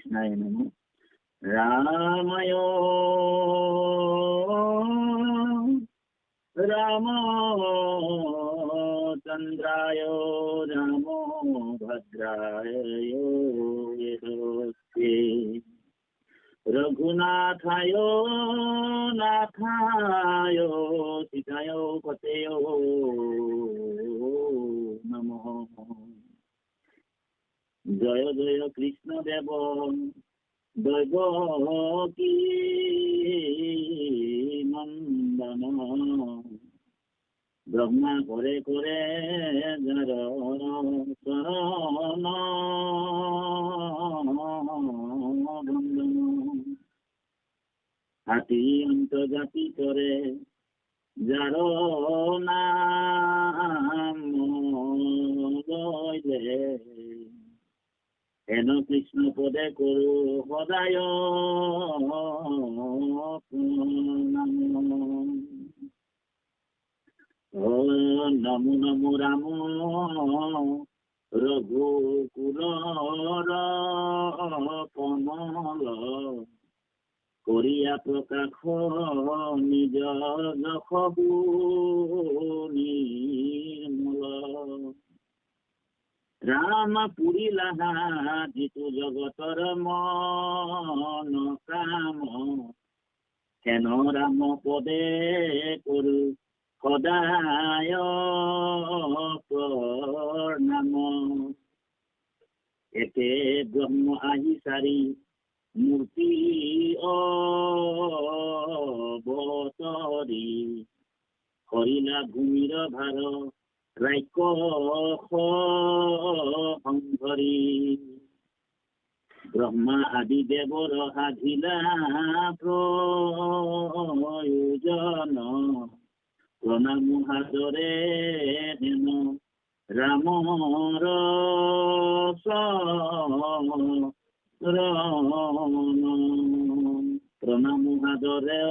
কৃষ্ণায় নমঃ। রামায় রামচন্দ্রায় রামভদ্রায় য়েদস্তে রঘুনাথায় নাথায় সীতায় পতয়ে নমঃ। জয় জয় কৃষ্ণ দেব দৈবকী নন্দন, ব্রহ্মা করে করে যার শরণ বন্দন। হাতি অন্তর্জাতি করে যার নাম লইলে, হেন কৃষ্ণ পদে করু সদায় প্রণাম। নমো নমো রাম রঘুকুলর কমল, করিয়া প্রকাশ নিজ যশবু নির্মল। রাম পুরিলাহা জিতু জগতর মন কাম, হেন রাম পদে করু সদায় প্রণাম। এতে ব্রহ্ম আহি সারি মূর্তি অবতরি, হরিলা ভূমির ভার রাক্ষস সংহরি। ব্রহ্মা আদি দেৱৰ সাধিলা প্ৰয়োজন, প্ৰণাম সাদৰে হেন ৰামৰ চৰণ। প্ৰণাম সাদৰে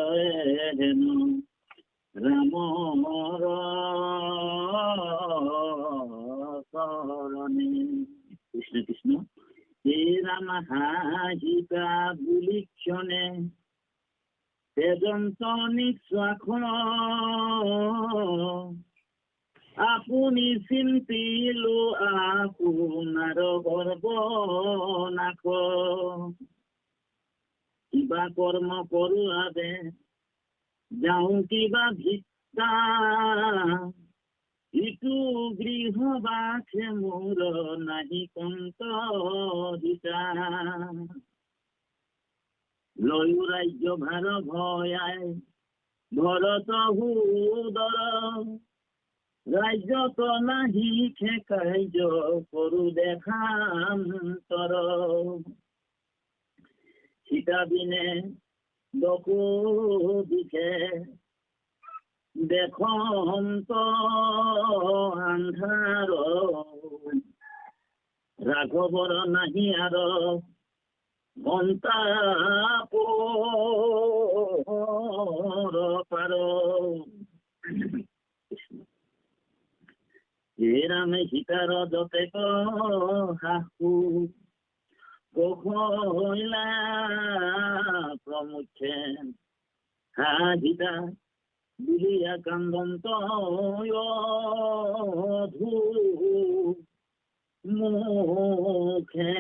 হেন ৰামৰ চৰণে। কৃষ্ণ কৃষ্ণ। হে ৰাম হাহিকা বুলি ক্ষণে, তেজন্ত নিঃশ্বাস আপুনি চিন্তিলো আপোনাৰ সৰ্বনাশ। কিবা কৰ্ম কৰোৱাবে যাওঁ কিবা ভিক্ষা, ইটো গৃহ বাসে মোৰ নাহি কন্ত হিতা। লয়ু ৰাজ্য ভাৰ ভয়াই ভৰত সুদৰ, ৰাজ্যত নাহি কাৰ্য কৰো দেখান্তৰ। সীতা বিনে দকো দিখে দেখন্ত আন্ধাৰ, ৰাঘৱৰ নাহি আৰ সন্তাপৰ পাৰ। হে ৰামে সীতাৰ যতেক শাহু, কহলা প্ৰমুখে হাজিতা বুলিয়া কান্দন্ত মুখে।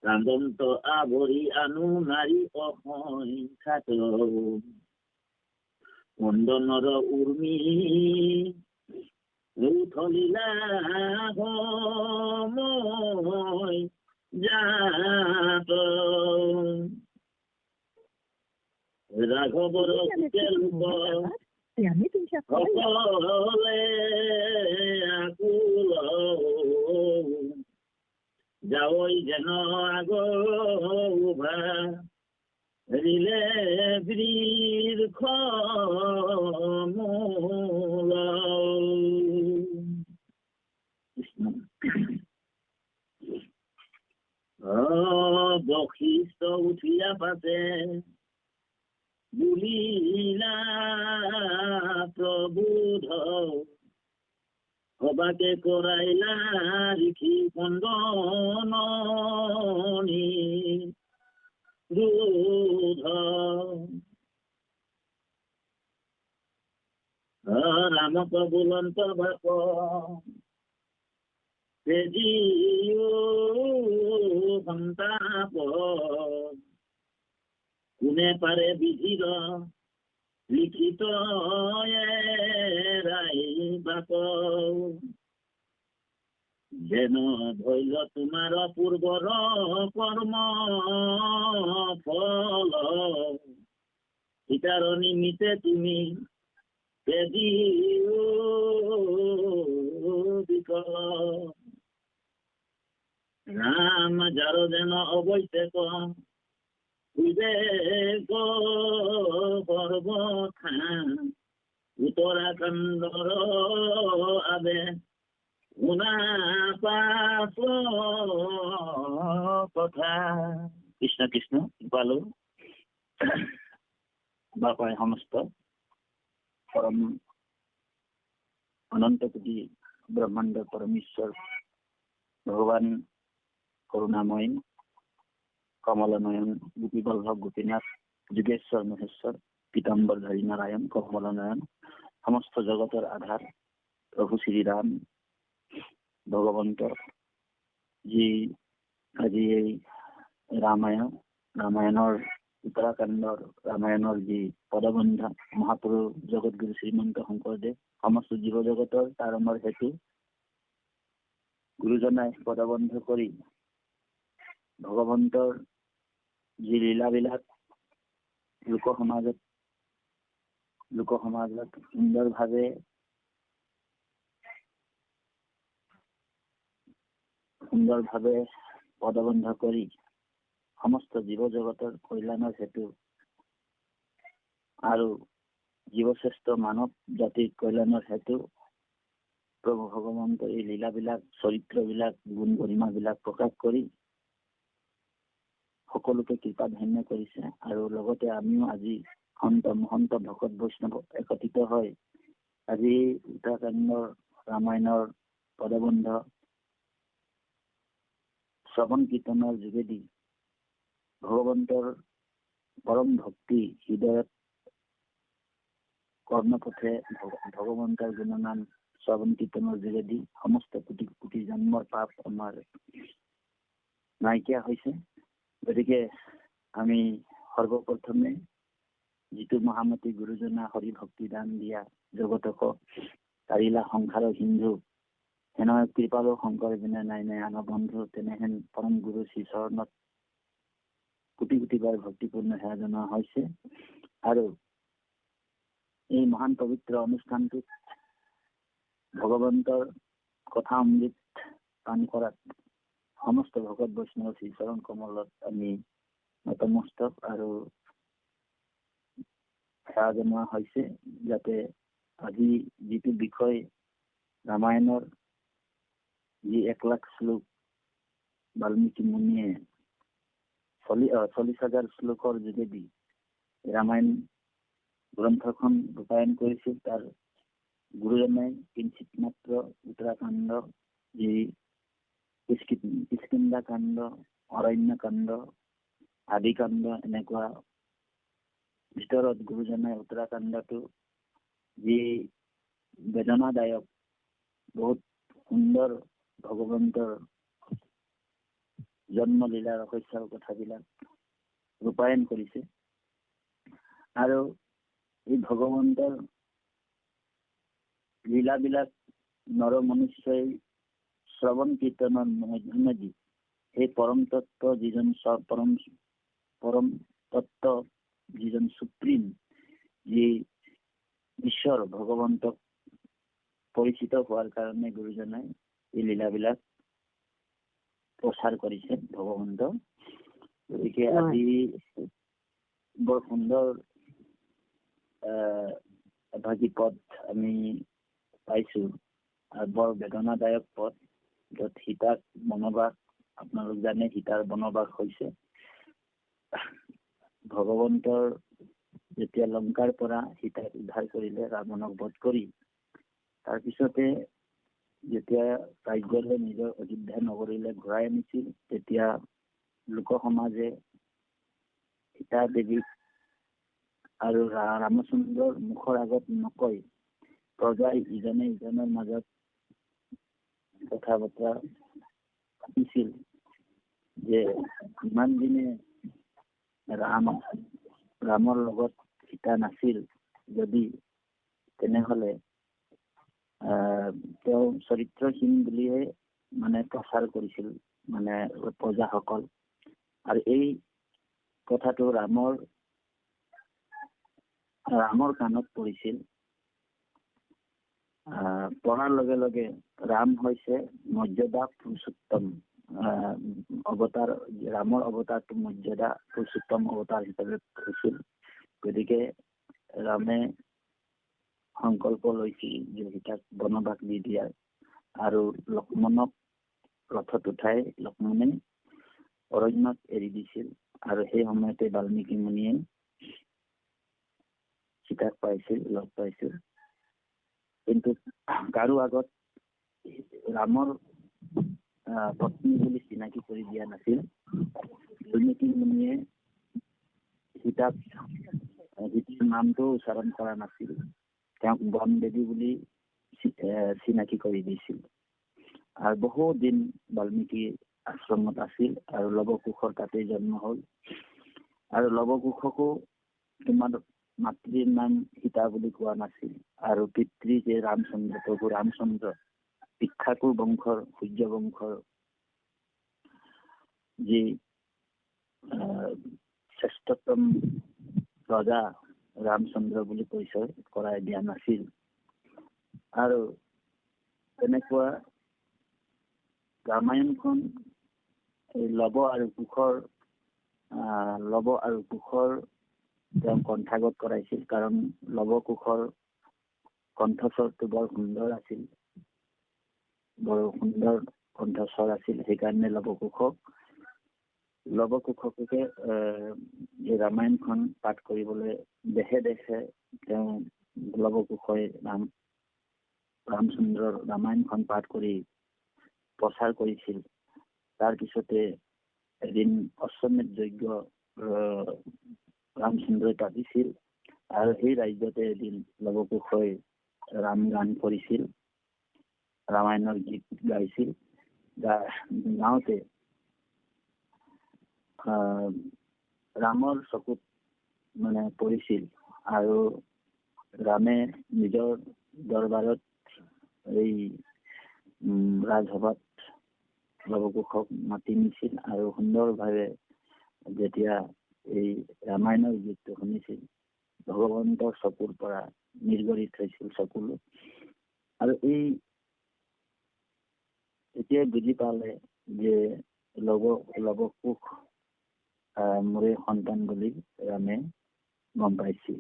কান্দন্ত আৱৰি আনু নাৰী অসংখ্যাত, মন্দনৰ উৰ্মি উথলিলা সময় জাত। ৰাঘৱৰ সকলে আকুল, যাৱই যেন আগভা ৰিলে বৃক্ষ মূল। বশিষ্ঠ উঠিয়া পাছে বুলিলা প্ৰবোধ, সবাকে কৰাইলা ঋষি কন্দন, নামত বুলন্ত ভাপ তেজিও সন্তাপ কোনে পাৰে বিধিৰ লিখিত ৰাই বাপ যেন ধৈল তোমাৰ পূৰ্বৰ কৰ্ম ফল সীতাৰ নিমিত্তে তুমি তেজিও বিকল রাম যার যেন অবৈতেক বিবেক সর্বথা উত্তরাখণ্ডর আবে শুনা পাছ কথা কৃষ্ণ কৃষ্ণ পালো বাপায় সমস্ত পরম অনন্ত কোটি ব্রহ্মাণ্ড পরমেশ্বর ভগবান করুণাময় কমলনয়ন গোপীবল্লভ গোপীনাথ যোগেশ্বৰ মহেশ্বৰ পীতাম্বৰধাৰী নাৰায়ণ কমলনয়ন সমস্ত জগতৰ আধাৰ প্ৰভু শ্ৰীৰাম ভগৱন্ত যি আজি এই ৰামায়ণৰ উত্তৰাখণ্ডৰ ৰামায়ণৰ যি পদবন্ধা মহাপুৰুষ জগতগুৰু শ্ৰীমন্ত শংকৰদেৱ সমস্ত জীৱ জগতৰ তাৰমৰ হেতু গুৰুজনাই পদবন্ধ কৰি ভগৱন্তৰ যি লীলাবিলাক লোক সমাজত সুন্দৰভাৱে পদবন্ধ কৰি সমস্ত জীৱ জগতৰ কল্যাণৰ হেতু আৰু জীৱশ্ৰেষ্ঠ মানৱ জাতিৰ কল্যাণৰ হেতু প্ৰভু ভগৱন্তৰ এই লীলাবিলাক চৰিত্ৰবিলাক গুণ গৰিমাবিলাক প্ৰকাশ কৰি সকলোকে কৃপাধন্য কৰিছে আৰু লগতে আমিও আজি মহন্ত ভকত বৈষ্ণৱ একত্ৰিত হয় আজি উত্তৰাখণ্ডৰ ৰামায়ণৰ পদবন্ধ শ্ৰৱণ কীৰ্তনৰ যোগেদি ভগৱন্তৰ পৰম ভক্তি হৃদয়ত কৰ্ণপথে ভগৱন্তৰ গুণনাম শ্ৰৱণ কীৰ্তনৰ যোগেদি সমস্ত কোটি কোটি জন্মৰ পাপ আমাৰ নাইকিয়া হৈছে। গতিকে আমি সৰ্বপ্ৰথমে যিটো মহামতী গুৰুজনা হৰি ভক্তি দান দিয়া জগতক তাৰিলা সংসাৰৰ সিন্ধু হেন কৃপালু শংকৰ বিনা নাই নাই আন বন্ধু তেনেহেন পৰম গুৰু শ্ৰী চৰণত কোটি কোটি বাৰ ভক্তিপূৰ্ণ সেৱা জনোৱা হৈছে আৰু এই মহান পবিত্ৰ অনুষ্ঠানটোত ভগৱন্তৰ কথা অমৃত পান কৰাত সমস্ত ভকত বৈষ্ণৱ শ্ৰী চৰণ কমলত আমি নতমস্তক আৰু সেৱা জনোৱা হৈছে যাতে আজি যিটো বিষয় ৰামায়ণৰ যি 1,00,000 শ্লোক বাল্মীকি মুনিয়ে 40,000 শ্লোকৰ যোগেদি ৰামায়ণ গ্ৰন্থখন ৰূপায়ণ কৰিছিল তাৰ গুৰুজনাই কিঞ্চিত মাত্ৰ উত্তৰাখণ্ড যি কিষ্কিন্ধা কাণ্ড অৰণ্য কাণ্ড আদি কাণ্ড এনেকুৱা ভিতৰত গুৰুজনাই উত্তৰাখণ্ডটো যি বেদনাদায়ক বহুত সুন্দৰ ভগৱন্তৰ জন্মলীলা ৰহস্যৰ কথাবিলাক ৰূপায়ণ কৰিছে আৰু এই ভগৱন্তৰ লীলাবিলাক নৰ মনুষ্যই শ্ৰৱণ কীৰ্তনৰ মধ্যমেদি সেই পৰম তত্ত্ব যিজন পৰম তত্ত্ব যিজন সুপ্ৰিম যি ঈশ্বৰ ভগৱন্তক পৰিচিত হোৱাৰ কাৰণে গুৰুজনাই এই লীলাবিলাক প্ৰচাৰ কৰিছে ভগৱন্ত। গতিকে আজি বৰ সুন্দৰ এভাগী পদ আমি পাইছো আৰু বৰ বেদনাদায়ক পদ য'ত সীতাক বনবাস আপোনালোক জানে সীতাৰ বনবাস হৈছে ভগৱন্তৰ যেতিয়া লংকাৰ পৰা সীতাক উদ্ধাৰ কৰিলে ৰাৱণক বধ কৰি তাৰপিছতে যেতিয়া ৰাজ্যলৈ নিজৰ অযোধ্যা নগৰীলৈ ঘূৰাই আনিছিল তেতিয়া লোক সমাজে সীতা দেৱীক আৰু ৰামচন্দ্ৰৰ মুখৰ আগত নকৈ প্ৰজাই ইজনে ইজনৰ মাজত কথা বতৰা পাতিছিল যে ইমান দিনে ৰামৰ লগত সীতা নাছিল, যদি তেনেহলে তেওঁ চৰিত্ৰহীন বুলিয়ে মানে প্ৰচাৰ কৰিছিল মানে প্ৰজাসকল। আৰু এই কথাটো ৰামৰ কাণত পৰিছিল। পঢ়াৰ লগে লগে ৰাম হৈছে মৰ্যাদা পুৰুষোত্তম অৱতাৰ। ৰামৰ অৱতাৰটো মৰ্যাদা পুৰুষোত্তম অৱতাৰ হিচাপে হৈছিল। গতিকে ৰামে সংকল্প লৈছিল যে সীতাক বনবাস দি দিয়াৰ, আৰু লক্ষ্মণক ৰথত উঠাই লক্ষ্মণে অৰণ্যত এৰি দিছিল। আৰু সেই সময়তে বাল্মীকি মুনিয়ে সীতাক লগ পাইছিল। কিন্তু কাৰো আগত ৰামৰ পত্নী বুলি চিনাকি কৰি দিয়া নাছিল। বাল্মীকি মুনিয়ে সীতাৰ নামটো উচ্চাৰণ কৰা নাছিল, তেওঁক বন দেৱী বুলি চিনাকি কৰি দিছিল। আৰু বহু দিন বাল্মীকি আশ্ৰমত আছিল, আৰু লৱকুশৰ তাতেই জন্ম হল। আৰু লৱকুশকো তোমাৰ মাতৃৰ নাম সীতা বুলি কোৱা নাছিল, আৰু পিতৃ যে ৰামচন্দ্ৰ, প্ৰভু ৰামচন্দ্ৰ ইক্ষ্বাকু বংশৰ, সূৰ্য বংশৰ যি শ্ৰেষ্ঠতম ৰজা ৰামচন্দ্ৰ বুলি পৰিচয় কৰাই দিয়া নাছিল। আৰু তেনেকুৱা ৰামায়ণখন এই লৱ আৰু কুশৰ তেওঁ কণ্ঠাগত কৰাইছিল, কাৰণ লৱকুশৰ কণ্ঠস্বৰটো বৰ সুন্দৰ আছিল, বৰ সুন্দৰ কণ্ঠস্বৰ আছিল। সেইকাৰণে লৱকুশকে এই ৰামায়ণখন পাঠ কৰিবলৈ দেশে দেশে তেওঁ লৱকুশই ৰামচন্দ্ৰৰ ৰামায়ণখন পাঠ কৰি প্ৰচাৰ কৰিছিল। তাৰপিছতে এদিন অশ্বমেধ যজ্ঞ ৰামচন্দ্ৰই পাতিছিল, আৰু সেই ৰাজ্যতে এদিন লৱকুশই ৰাম গান কৰিছিল, ৰামায়ণৰ গীত গাইছিল। গাওঁতে ৰামৰ চকুত মানে পৰিছিল, আৰু ৰামে নিজৰ দৰবাৰত এই ৰাজসভাত লৱকুশক মাতি নিছিল, আৰু সুন্দৰভাৱে যেতিয়া এই ৰামায়ণৰ গীতটো শুনিছিল, ভগৱন্তৰ চকুৰ পৰা নিৰ্গৰিত হৈছিল চকুলো। আৰু এতিয়াই বুজি পালে যে লৱকুশ মোৰে সন্তান বুলি ৰামে গম পাইছিল।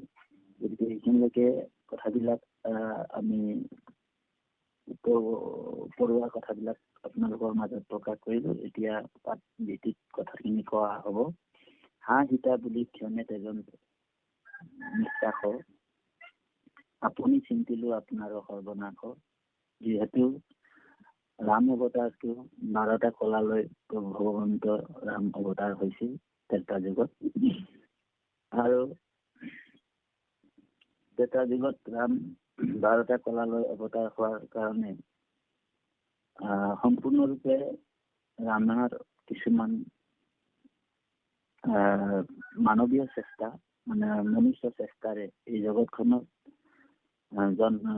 গতিকে এইখিনিলৈকে কথাবিলাক আমি পঢ়োৱা কথাবিলাক আপোনালোকৰ মাজত প্ৰকাশ কৰিলো। এতিয়া পাঠ ভিত্তিক কথাখিনি কোৱা হব। হা সীতা বুলি ক্ষণে তেজন নিশ্বাস, আপুনি চিন্তিলো আপোনাৰ সৰ্বনাশ। যিহেতু ৰাম অৱতাৰটো 12টা কলালৈ ভগৱন্ত ৰাম অৱতাৰ হৈছিল ত্ৰেতা যুগত, আৰু ত্ৰেতা যুগত ৰাম 12টা কলালৈ অৱতাৰ হোৱাৰ কাৰণে সম্পূৰ্ণৰূপে ৰামাৰ কিছুমান মানৱীয় চেষ্টা, মানে মনুষ্য চেষ্টাৰে এই জগতখনত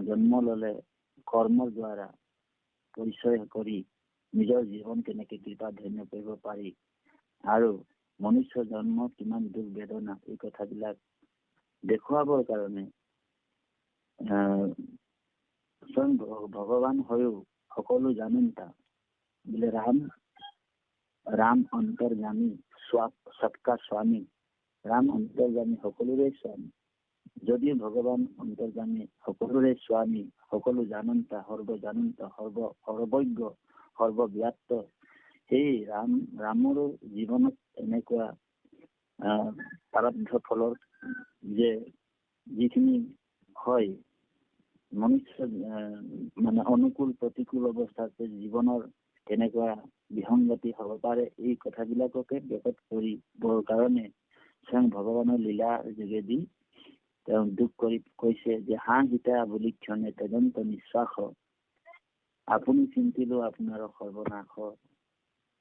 জন্ম ললে কৰ্মৰ দ্বাৰা পৰিচয় কৰি নিজৰ জীৱন কেনেকে কৃপা ধন্য কৰিব পাৰি, আৰু মনুষ্য জন্ম কিমান দুখ বেদনা, এই কথাবিলাক দেখুৱাবৰ কাৰণে স্বয়ং ভগৱান হৈও সকলো জানন্তা বোলে ৰাম অন্তৰ্যামী সৎকা স্বামী। ৰাম অন্তৰ্যামী, সকলোৰে স্বামী। যদিও ভগৱান অন্তৰ্যামী, সকলোৰে স্বামী, সকলো জানন্তা, সৰ্বজানন্ত, সৰ্বজ্ঞ, সৰ্বব্যাপ্ত, সেই ৰামৰো জীৱনত এনেকুৱা প্ৰাৰব্ধ ফলৰ যে যিখিনি হয় মনুষ্য মানে অনুকূল প্ৰতিকূল অৱস্থাত জীৱনৰ কেনেকুৱা বিসংগতি হব পাৰে, এই কথাবিলাককে ব্যকত কৰিবৰ কাৰণে স্বয়ং ভগৱানৰ লীলা যোগেদি তেওঁ দুখ কৰি কৈছে যে হাঁ সীতা বুলি ক্ষণে তেজন্ত নিশ্বাস আপুনি চিন্তিলো আপোনাৰ সৰ্বনাশ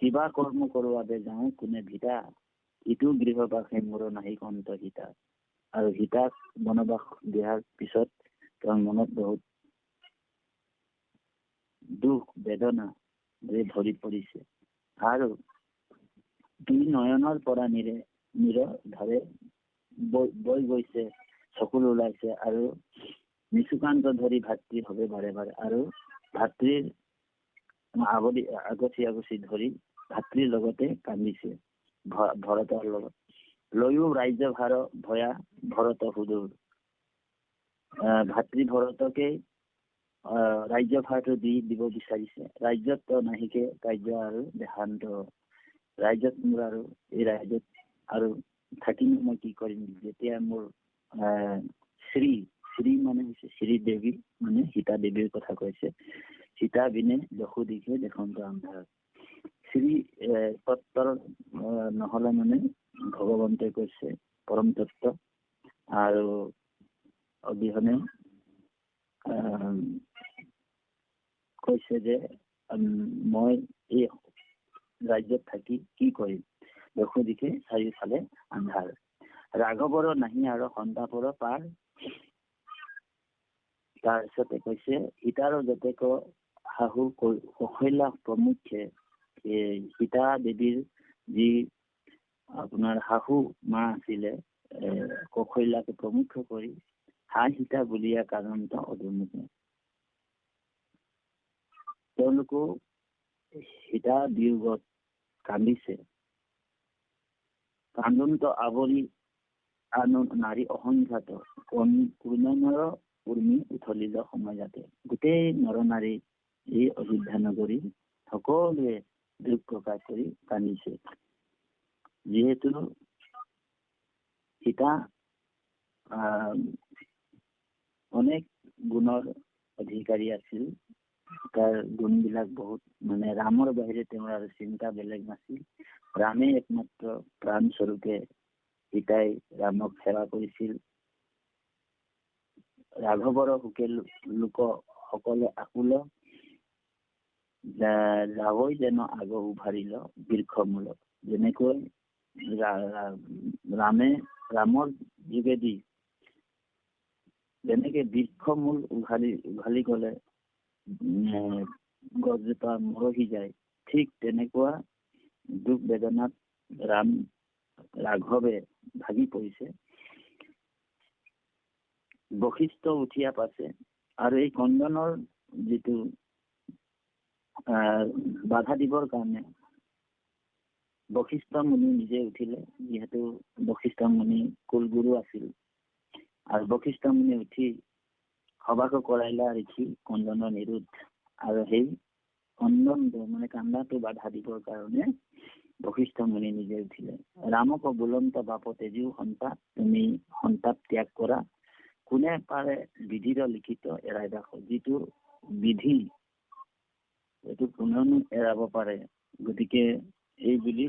কিবা কৰ্ম কৰোৱাবে যাওঁ কোনে ভিতা ইটো গৃহবাসে মোৰ নাহি অন্ত সীতা আৰু সীতাক বনবাস দিয়াৰ পিছত তেওঁৰ মনত বহুত দুখ বেদনা ভৰি পৰিছে আৰু দুই নয়নৰ পৰা ধাৰে বৈ গৈছে চকুৰ ওলাইছে আৰু নিচুকান্ত ধৰি ভাতৃ হবে বাৰে বাৰে আৰু ভাতৃৰ আগচি ধৰি ভাতৃৰ লগতে কান্দিছে ভৰতৰ লগত লৈও ৰাজ্য ভাৰ ভয়া ভৰত সুদূৰ ভাতৃ ভৰতকে ৰাজ্যভাৰটো দিব বিচাৰিছে ৰাজ্যত নাহিকে কাৰ্য আৰু দেহান্ত ৰাজ্যত মোৰ আৰু এই ৰাজ্যত আৰু থাকিম মই কি কৰিম যেতিয়া মোৰ শ্ৰী মানে হৈছে শ্ৰীদেৱী মানে সীতা দেৱীৰ কথা কৈছে সীতা বিনে দশু দিশে দেখন্ত আন্ধাৰ শ্ৰী তত্বৰ নহলে মানে ভগৱন্তে কৈছে পৰম তত্ত্ব আৰু অবিহনে কৈছে যে মই এই ৰাজ্যত থাকি কি কৰিম দশু দিশে চাৰিওফালে আন্ধাৰ ৰাঘৱৰ নাহি আৰু সন্তাপৰ পাৰ তাৰপিছতে কৈছে সীতাৰ যতেক শাহু কৌশল্যা প্ৰমুখ্যে সীতা দেৱীৰ যি আপোনাৰ শাহু মা আছিলে কৌশল্যাকে প্ৰমুখ্য কৰি হা সীতা বুলিয়া কাৰণত অধুমুখে তেওঁলোকো সীতা বিয়োগত কান্দিছে কান্দন্ত আৱৰি আন নাৰী অসংখ্যাত কুৰ্ণনৰ উৰ্মি উথলিল সময় যাতে গোটেই নৰ নাৰী এই অযোধ্যা নগৰী সকলোৱে দুখ প্ৰকাশ কৰি কান্দিছে যিহেতু সীতা অনেক গুণৰ অধিকাৰী আছিল তাৰ গুণবিলাক বহুত মানে ৰামৰ বাহিৰে তেওঁৰ আৰু চিন্তা বেলেগ নাছিল ৰামে একমাত্ৰ প্ৰাণ স্বৰূপে সীতাই ৰামক সেৱা কৰিছিল ৰাঘৱৰ সুকে লোক সকলে আকুল যাবই যেন আগ উভাৰিল বৃক্ষমূল যেনেকৈ ৰামৰ যোগেদি যেনেকে বৃক্ষমূল উঘালি গলে গছজোপা মৰহি যায় ঠিক তেনেকুৱা দুখ বেদনাত ৰাঘৱে ভাগি পৰিছে বশিষ্ঠ উঠিয়া পাছে আৰু এই কন্দনৰ যিটো বাধা দিবৰ কাৰণে বশিষ্ঠ মুনি নিজে উঠিলে যিহেতু বশিষ্ঠ মুনি কুলগুৰু আছিল আৰু বশিষ্ঠ মুনি উঠি সভাক কৰাইলা ঋষি কন্দনৰ নিৰোধ আৰু সেই কন্দনটো মানে কান্দাটো বাধা দিবৰ কাৰণে বশিষ্ঠ মুনি নিজে উঠিলে ৰামক বুলন্ত বাপতে যিও সন্তাপ তুমি সন্তাপ ত্যাগ কৰা কোনে পাৰে বিধিৰ লিখিত এৰাই ৰাখ যিটো বিধি এইটো কোনেও এৰাব পাৰে গতিকে এই বুলি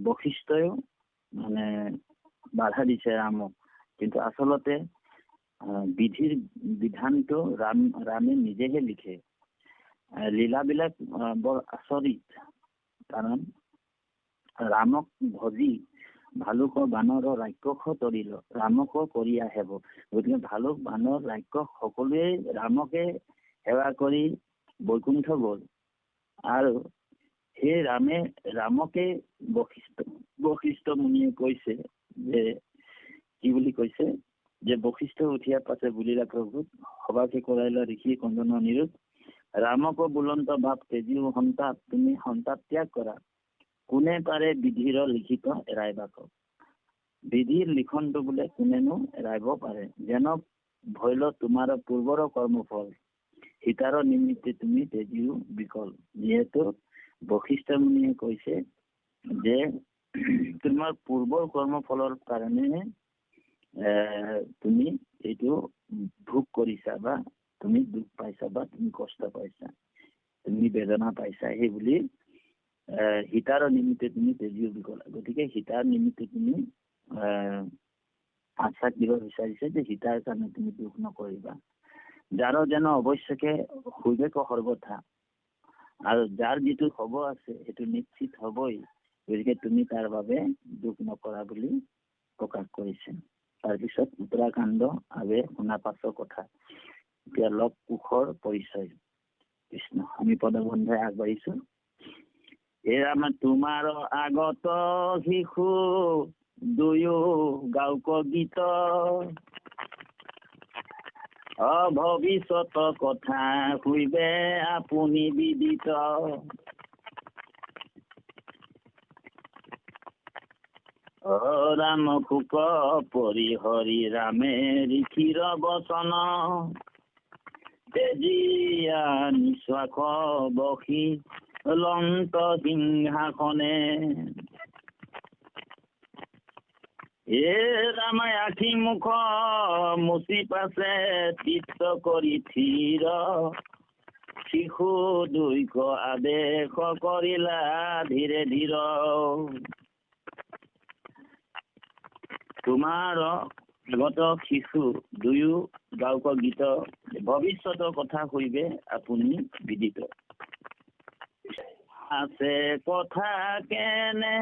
বশিষ্ঠয়ো মানে বাধা দিছে ৰামক কিন্তু আচলতে বিধিৰ বিধানটো ৰামে নিজেহে লিখে লীলাবিলাক বৰ আচৰিত কাৰণ ৰামক ভজি ভালুক বানৰ ৰাক্ষস তৰিল ৰামক কৰি আহিব গতিকে ভালুক বানৰ ৰাক্ষস সকলোৱে ৰামকে সেৱা কৰি বৈকুণ্ঠ গল আৰু সেই ৰামকে বশিষ্ঠ মুনিয়ে কৈছে যে কি বুলি কৈছে যে বশিষ্ঠ উঠিয়াৰ পাছে বুলিলা প্ৰভু সভাকে কৰাইলা ঋষি কন্দনৰ নিৰোধ ৰামক বুলন্ত বাপ তেজিও সন্তাপ তুমি সন্তাপ ত্যাগ কৰা কোনে পাৰে বিধিৰ লিখিত এৰাই বাক বিধিৰ লিখনটো বোলে কোনেনো এৰাইব পাৰে যেন ভৈল তোমাৰ পূৰ্বৰ কৰ্মফল সীতাৰ নিমিত্তে তুমি তেজিও বিকল যিহেতু বশিষ্ঠ মুনিয়ে কৈছে যে তোমাৰ পূৰ্বৰ কৰ্মফলৰ কাৰণে তুমি এইটো ভোগ কৰিছা বা তুমি দুখ পাইছা বা তুমি কষ্ট পাইছা তুমি বেদনা পাইছা সেই বুলি সীতাৰ নিমিত্তে তুমি তেজিও বিকল গতিকে সীতাৰ নিমিত্তে তুমি আশ্বাস দিব বিচাৰিছে যে সীতাৰ কাৰণে তুমি দুখ নকৰিবা, যাৰো যেন অৱশ্যকে সুবেক সৰ্বথা, আৰু যাৰ যিটো হব আছে সেইটো নিশ্চিত হবই, গতিকে তুমি তাৰ বাবে দুখ নকৰা বুলি প্ৰকাশ কৰিছে। তাৰপিছত উত্তৰাখণ্ড আবে শুনা পাছৰ কথা। এতিয়া লৱ কুশৰ পৰিচয়। কৃষ্ণ, আমি পদবন্ধে আগবাঢ়িছো। এৰাম তোমাৰ আগত শিশু দুয়ো গাওক গীত, ভৱিষ্যত কথা শুইবে আপুনি বিদিত। ৰাম শুক পৰিহৰি ৰামে ঋষিৰ বচন, তেজিয়া নিশ্বাস বসি লন্ত সিংহাসনে। এ ৰামাই আখি মুখ মুচি পাছে চিত্ত কৰি থিৰ, শিশু দুইক আদেশ কৰিলা ধীৰে ধীৰ। তোমাৰ আগত শিশু দুয়ো গাওক গীত, ভৱিষ্যতৰ কথা শুইবে আপুনি বিদিত। আছে কথা কেনে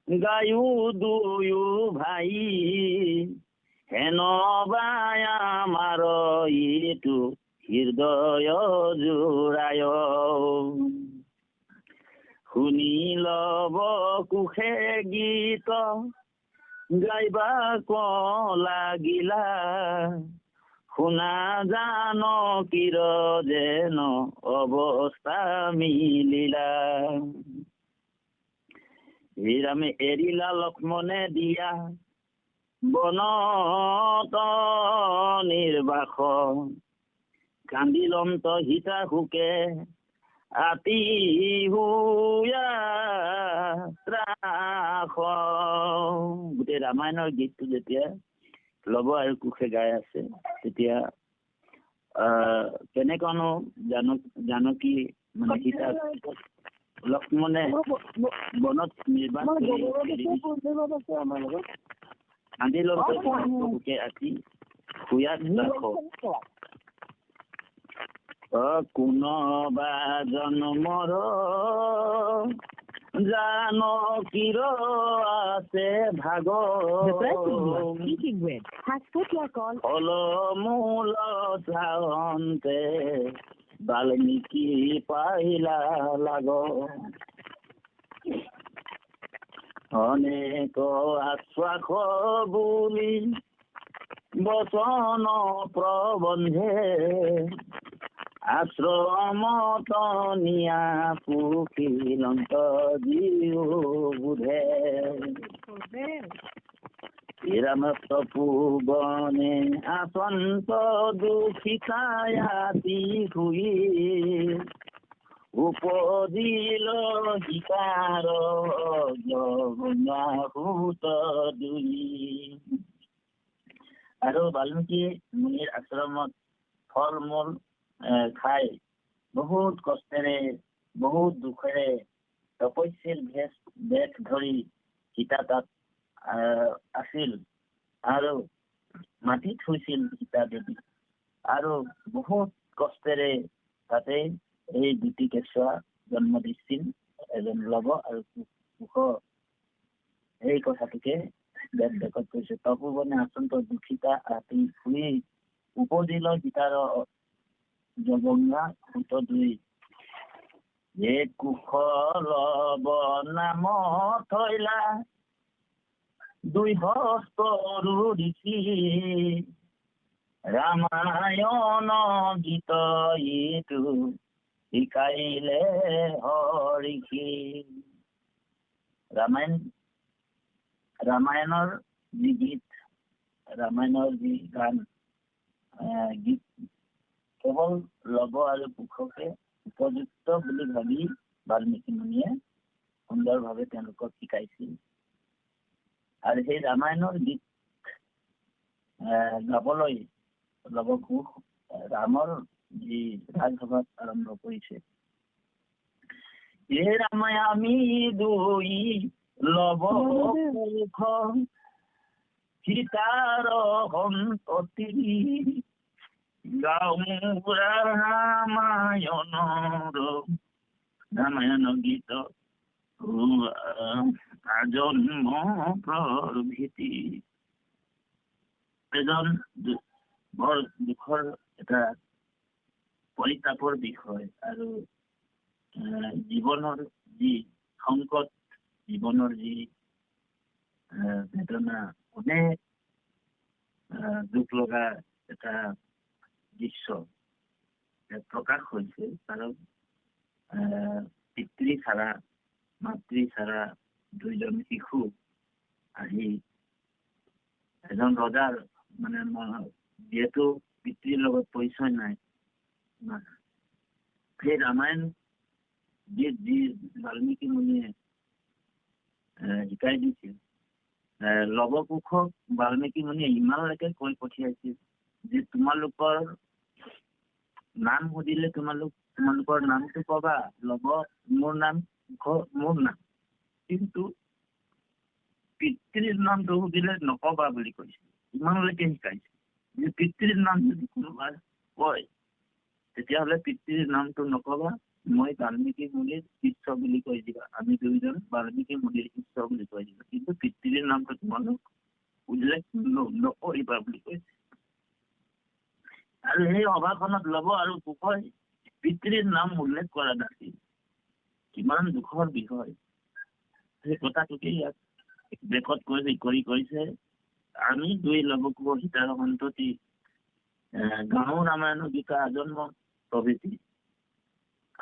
গায়ো দুয়ো ভাই, হেন বাই আমাৰ ইটো হৃদয় জোৰায়। শুনি লব কুশে গীত গাইবা ক লাগিলা, শুনা জান কিৰ যেন অৱস্থা মিলিলা। শ্ৰীৰামে এৰিলা লক্ষ্মণে দিয়া বনত নিৰ্বাস, কান্দিলন্ত সীতা সুকে আতি হুয়া ত্ৰাস। গোটেই ৰামায়ণৰ গীতটো যেতিয়া লব আৰু কুশে গাই আছে, তেতিয়া কেনেকনো জানকী মানে সীতা লক্ষ্মণে বনত নিৰ্বাস কান্দিলন্ত সুকে আতি হুয়া ত্ৰাস। কোনোবা জন্মৰ জানকীৰ আছে ভাগ, ফল মূল চাওঁতে বাল্মীকি পাইলা লাগ। অনেক আশ্বাস বুলি বচন প্ৰবন্ধে, আশ্ৰমত নিয়া পুখিলন্ত জীও বুধে। শ্ৰীৰাম তপোবনে আচন্ত দুখিতায়াতি শুই, উপজিল সীতাৰ জগন্নাথ দুই। আৰু বাল্মীকি মুনিৰ আশ্ৰমত ফল মূল খাই বহুত কষ্টেৰে বহুত দুখেৰে তপস্যীৰ বেশ ধৰি সীতা তাত আছিল, আৰু মাটিত শুইছিল সীতা দেৱী, আৰু বহুত কষ্টেৰে তাতে এই দুটি কেঁচুৱা জন্ম দিছিল, এজন লৱ আৰু কুশ। এই কথাটোকে বেদ বেকত কৈছে। তপোবনে আচন্ত দুখিতা আতি শুই, উপজিল সীতাৰ জগন্না সুত দুই। যে কুশ লব নাম থৈলা দুই হস্তৰু ঋষি, ৰামায়ণ গীত ইটো শিকাইলে হৰিষি। ৰামায়ণৰ যি গীত, ৰামায়ণৰ যি গান, গীত কেৱল লৱ আৰু কুশকে উপযুক্ত বুলি ভাবি বাল্মীকি মুনিয়ে সুন্দৰভাৱে তেওঁলোকক শিকাইছিল। আৰু সেই ৰামায়ণৰ গীত গাবলৈ লৱ কুশ ৰামৰ যি ৰাজসভাত আৰম্ভ কৰিছে। এই ৰামায় আমি দুই লৱ কুশ সীতাৰ সন্ততি গাও ৰামায়ণ গীত আজন্ম প্ৰভৃতি। এজন বৰ দুখৰ এটা পৰিতাপৰ বিষয় আৰু জীৱনৰ যি সংকট, জীৱনৰ যি বেদনা, অনেক দুখ লগা এটা দৃশ্য প্ৰকাশ হৈছে। কাৰণ পিতৃ ছাড়া, মাতৃ ছাড়া দুইজন শিশু আহি এজন ৰজাৰ মানে যিহেতু পিতৃৰ লগত পৰিচয় নাই, সেই ৰামায়ণ যি বাল্মীকি মুনিয়ে শিকাই দিছিল, লৱ কুশক বাল্মীকি মুনিয়ে ইমানলৈকে কৈ পঠিয়াইছিল যে তোমালোকৰ নাম সুধিলে তোমালোকৰ নামটো কবা, লৱ মোৰ নাম, মোৰ নাম, কিন্তু পিতৃৰ নামটো সুধিলে নকবা বুলি কৈছিল। ইমানলৈকে শিকাইছিল যে পিতৃৰ নাম যদি কোনোবা কয় তেতিয়াহ'লে পিতৃৰ নামটো নকবা, মই বাল্মীকি মুনিৰ শিষ্য বুলি কৈ দিবা, আমি দুইজন বাল্মীকি মুনিৰ শিষ্য বুলি কৈ দিবা, কিন্তু পিতৃৰ নামটো তোমালোক উল্লেখ নকৰিবা বুলি কৈছে। আৰু সেই সভাখনত লৱ আৰু কুশই পিতৃৰ নাম উল্লেখ কৰা নাছিল। কিমান দুখৰ বিষয়। সেই কথাটোকে ইয়াত লেখত কৈছে, আমি দুই লৱ কুশ সীতাৰ সন্ততি গাঁও ৰামায়ণ গীত আজন্ম প্ৰভৃতি।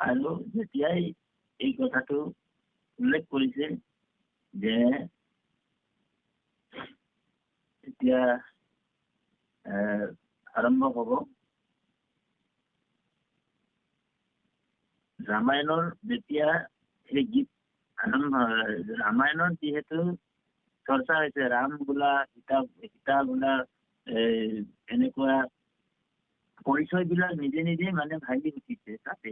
আৰু যেতিয়াই এই কথাটো উল্লেখ কৰিছে যে এতিয়া আৰম্ভ হব ৰামায়ণৰ, যেতিয়া সেই গীত আৰম্ভ, ৰামায়ণৰ যিহেতু চৰ্চা হৈছে, ৰাম বোলা সীতা বোলা এনেকুৱা পৰিচয় বিলাক নিজে নিজে মানে ভাগি উঠিছে তাতে,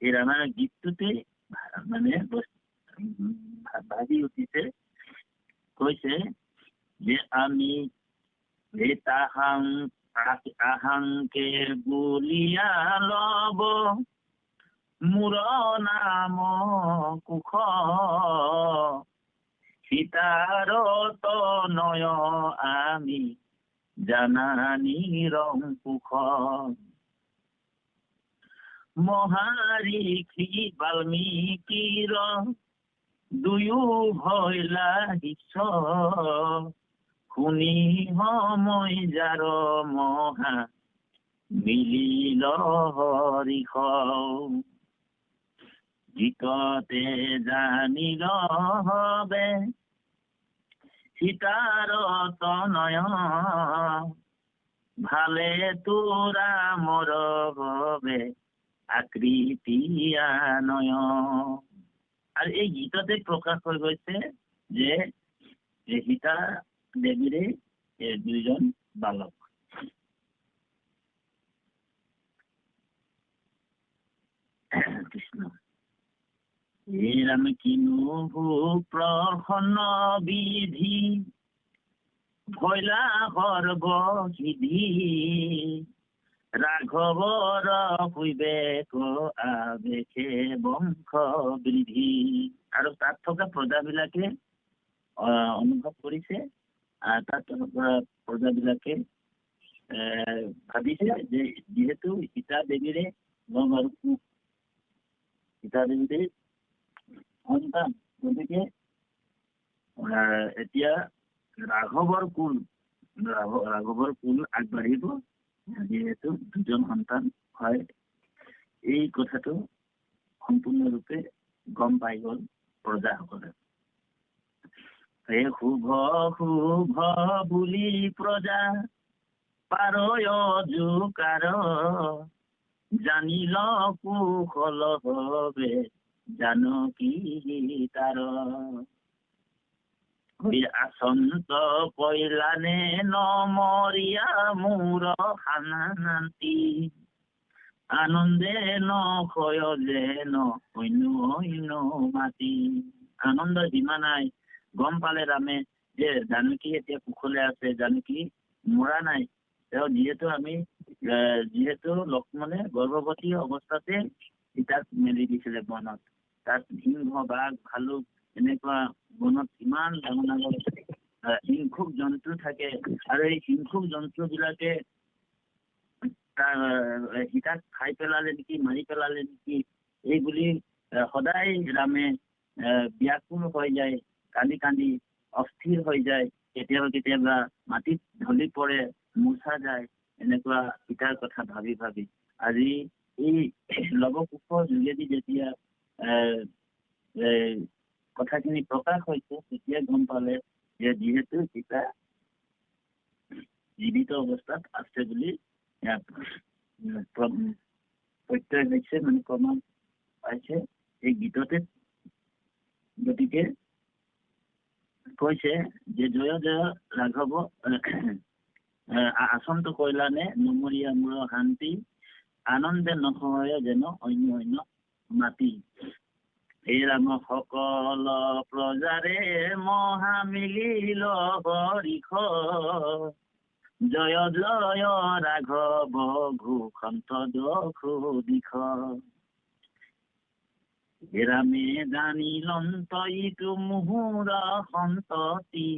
এই ৰামায়ণৰ গীতটোতে মানে ভাগি উঠিছে। কৈছে যে আমি আহাংকে বুলিয়া লব মোৰ নাম কুশ, সীতাৰ তনয় আমি জানানি ৰং কুশ, মহাৰিষি বাল্মীকিৰ দুয়ো ভয়লা শিষ্য, শুনি সময় যাৰ মহা মিলিল হৰিষ, গীততে জানিল হবে সীতাৰ তনয়, ভালে তোৰা মোৰ বাবে আকৃতি আনয়। আৰু এই গীততে প্ৰকাশ হৈ গৈছে যে সীতা দেৱীৰে দুইজন বালক। কৃষ্ণ ৰাম কিনো প্ৰসন্ন বিধি, ভৈলা সৰ্ব সিদ্ধি, ৰাঘৱৰ শৈবেক আবেশে বংশ বৃদ্ধি। আৰু তাত থকা প্ৰজাবিলাকে অনুভৱ কৰিছে, তাত প্ৰজাবিলাকে ভাবিছে যে যিহেতু সীতা দেৱীৰে লৱ আৰু কুশ, সীতা দেৱীৰে সন্তান, গতিকে এতিয়া ৰাঘৱৰ কুল আগবাঢ়িব, যিহেতু দুজন সন্তান হয়। এই কথাটো সম্পূৰ্ণৰূপে গম পাই গল প্ৰজাসকলে। শুভ শুভ বুলি প্ৰজা পাৰয় জোকাৰ, জানিল কুশল হবে জানকী তাৰ, আসন্ত কৈলানে নমৰিয়া মূৰ শান্তি, আনন্দে নক্ষয় যেন অন্য মাতি। আনন্দ সীমা নাই। গম পালে ৰামে যে জানকী এতিয়া কুশলে আছে, জানকী মৰা নাই। তেওঁ যিহেতু লক্ষ্মণে গৰ্ভৱতী অৱস্থাতে সীতাক মেলি দিছিলে বনত। তাত সিংহ, বাঘ, ভালুক এনেকুৱা বনত ইমান ডাঙৰ ডাঙৰ হিংসুক জন্তু থাকে, আৰু এই হিংসুক জন্তু বিলাকে সীতাক খাই পেলালে নেকি, মাৰি পেলালে নেকি, এই বুলি সদায় ৰামে ব্যাকুল হৈ যায়, কান্দি কান্দি অস্থিৰ হৈ যায়। কেতিয়াবা কেতিয়াবা মাটিত ঢলি পৰে, মূৰ্ছা যায়, এনেকুৱা সীতাৰ কথা ভাবি ভাবি। আজি এই লৱকুশৰ যোগেদি যেতিয়া কথাখিনি প্ৰকাশ হৈছে, তেতিয়া গম পালে যে যিহেতু সীতা জীৱিত অৱস্থাত আছে বুলি প্ৰত্যয় হৈছে, মানে প্ৰমাণ পাইছে এই গীততে। গতিকে কৈছে যে জয় জয় ৰাঘৱ আচন্ত কইলানে নমৰীয়া মূৰ শান্তি, আনন্দে নহয় যেন অন্য অন্য মাতি। হে ৰাম সকল প্ৰজাৰে মহা মিলিল হৰিষ, জয় জয় ৰাঘৱ ঘোষন্ত দখো দিখ। হে ৰামে জানিলন্ত ইটো মুহুৰ সন্ততি,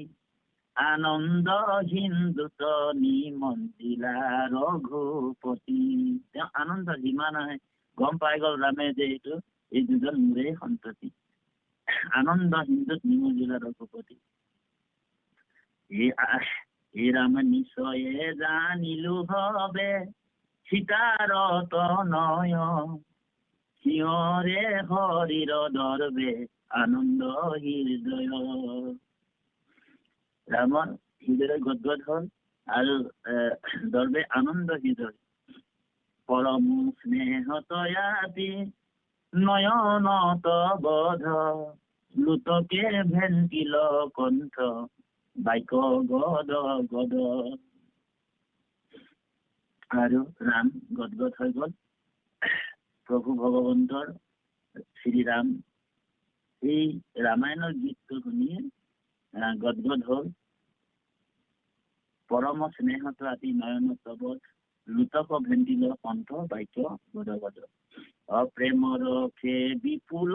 আনন্দ হিন্দুত নিমন্ত্ৰিলা ৰঘুপতি। তেওঁ আনন্দ যিমান আহে গম পাই গল ৰামে যে এই দুজন মোৰে সন্ততি। আনন্দ হিন্দুত নিমন্ত্ৰিলা ৰঘুপতি। এই ৰাম নিশ্চয়ে জানিলো হবে, সীতাৰ তনয়, সিঁহৰে হৰিৰ দৰ্বে আনন্দ হৃদয়। ৰামৰ হৃদয় গদগদ হল, আৰু দৰ্বে আনন্দ হৃদয়। পৰম স্নেহ তয়াতি নয়নত বধ, লুতকে ভেন্তিল কণ্ঠ, বাক্য গদ গদ। আৰু ৰাম গদগদ হৈ গল। প্ৰভু ভগৱন্তৰ শ্ৰীৰাম এই ৰামায়ণৰ গীতটো শুনি গদগদ হল। পৰম স্নেহত আতি নয়ন তবধ, লুতক ভেন্তিল কণ্ঠ, বাক্য গদ গদ। অপ্ৰেমৰ খে বিপুল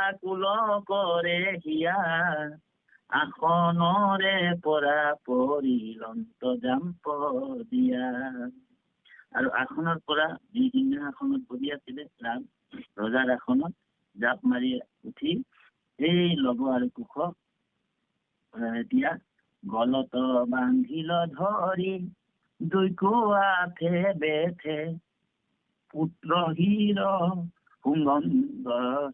আকুল কৰে হিয়া, আসনৰে পৰা পৰিলন্ত জাম্প দিয়া। আৰু আসনৰ পৰা যি সিংহাসনত বহি আছিলে ৰাম, ৰজাৰ আসনত জাপ মাৰি উঠি এই লৱ আৰু কুশক এতিয়া গলত বান্ধিল ধৰি, দুইকোৱাথে বেথে পুত্ৰ হীৰ সুগন্ধ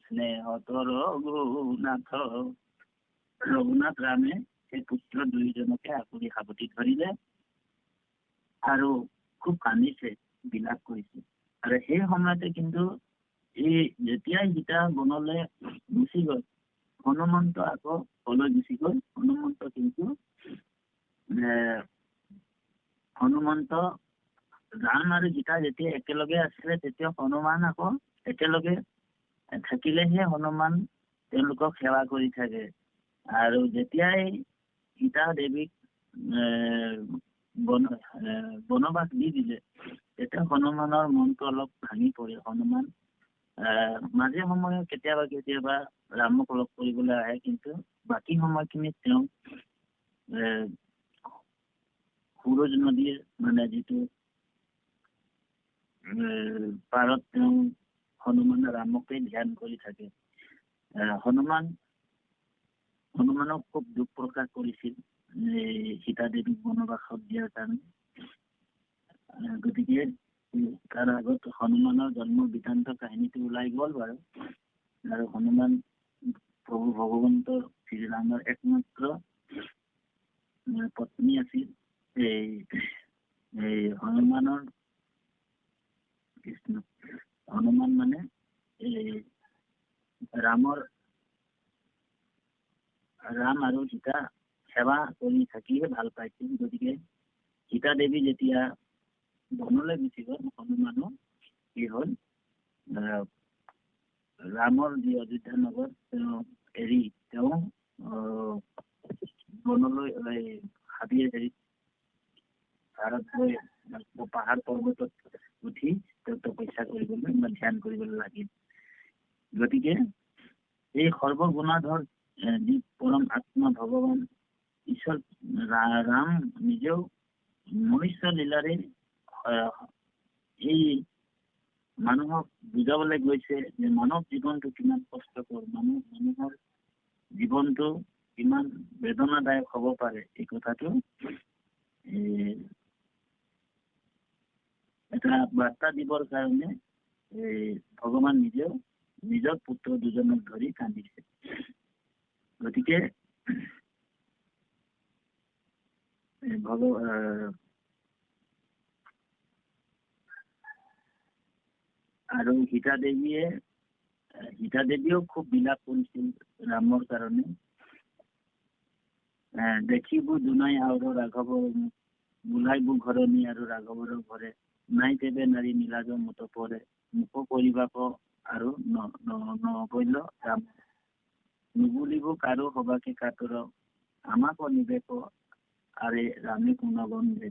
স্নেহত ৰঘুনাথ। ৰঘুনাথ ৰামে সেই পুত্ৰ দুইজনকে আঁকোৰি সাৱটি ধৰিলে আৰু খুব কান্দিছে, বিলাপ কৰিছে। আৰু সেই সময়তে কিন্তু এই যেতিয়াই সীতা বনলৈ গুচি গল, হনুমন্ত আকৌ কলৈ গুচি গল। হনুমন্ত ৰাম আৰু সীতা যেতিয়া একেলগে আছিলে, তেতিয়া হনুমান আকৌ একেলগে থাকিলেহে হনুমান তেওঁলোকক সেৱা কৰি থাকে। আৰু যেতিয়াই সীতা দেৱীক বনবাস দি দিলে, তেতিয়া হনুমানৰ মনটো অলপ ভাঙি পৰে। হনুমান মাজে সময়ে কেতিয়াবা ৰামক লগ কৰিবলৈ আহে, কিন্তু বাকী সময়খিনিত তেওঁ সুৰজ নদীৰ মানে যিটো পাৰত তেওঁ হনুমান ৰামকে ধ্যান কৰি থাকে। হনুমানক খুব দুখ প্ৰকাশ কৰিছিল সীতা দেৱীক বনবাসত দিয়াৰ কাৰণে। গতিকে তাৰ আগত হনুমানৰ জন্ম বৃত্তান্ত কাহিনীটো ওলাই গল বাৰু। আৰু হনুমান প্ৰভু ভগৱন্তৰ শ্ৰীৰামৰ একমাত্ৰ পত্নী আছিল। এই হনুমানৰ হনুমান মানে এই ৰাম আৰু সীতা সেৱা কৰি থাকিহে ভাল পাইছিল। গতিকে সীতা দেৱী যেতিয়া বনলৈ গুচি গল, হনুমানো কি হল, ৰামৰ যি অযোধ্যা নগৰ তেওঁ এৰি তেওঁ বনলৈ হাবিয়ে ভাৰত লৈ পাহাৰ পৰ্বতত উঠি তেওঁ তপস্যা কৰিবলৈ বা ধ্যান কৰিবলৈ লাগিল। গতিকে এই সৰ্বগুণাধৰ যি পৰম আত্মা ভগৱান ঈশ্বৰ ৰাম নিজেও মনুষ্য লীলাৰে এই মানুহক বুজাবলৈ গৈছে যে মানৱ জীৱনটো কিমান কষ্টকৰ, মানুহৰ জীৱনটো কিমান বেদনাদায়ক হ'ব পাৰে। এই কথাটো এটা বাৰ্তা দিবৰ কাৰণে ভগৱান নিজেও নিজৰ পুত্ৰ দুজনক ধৰি কান্দিছে। গতিকে আৰু সীতা দেৱীয়েও খুব বিলাপ কৰিছিল ৰামৰ কাৰণে। দেখিবো দুনাই আৰু ৰাঘৱৰ বোলাইবো ঘৰণী আৰু ৰাঘৱৰ ঘৰে নাই তেবে নাৰী নীলাজ মত পৰে মুখ কৰিবাক আৰু নবৈল ৰাম নুবুলিব কাৰো হবাকে কাতৰ আমাক নিবেক আৰে ৰামে কোন বন্ধে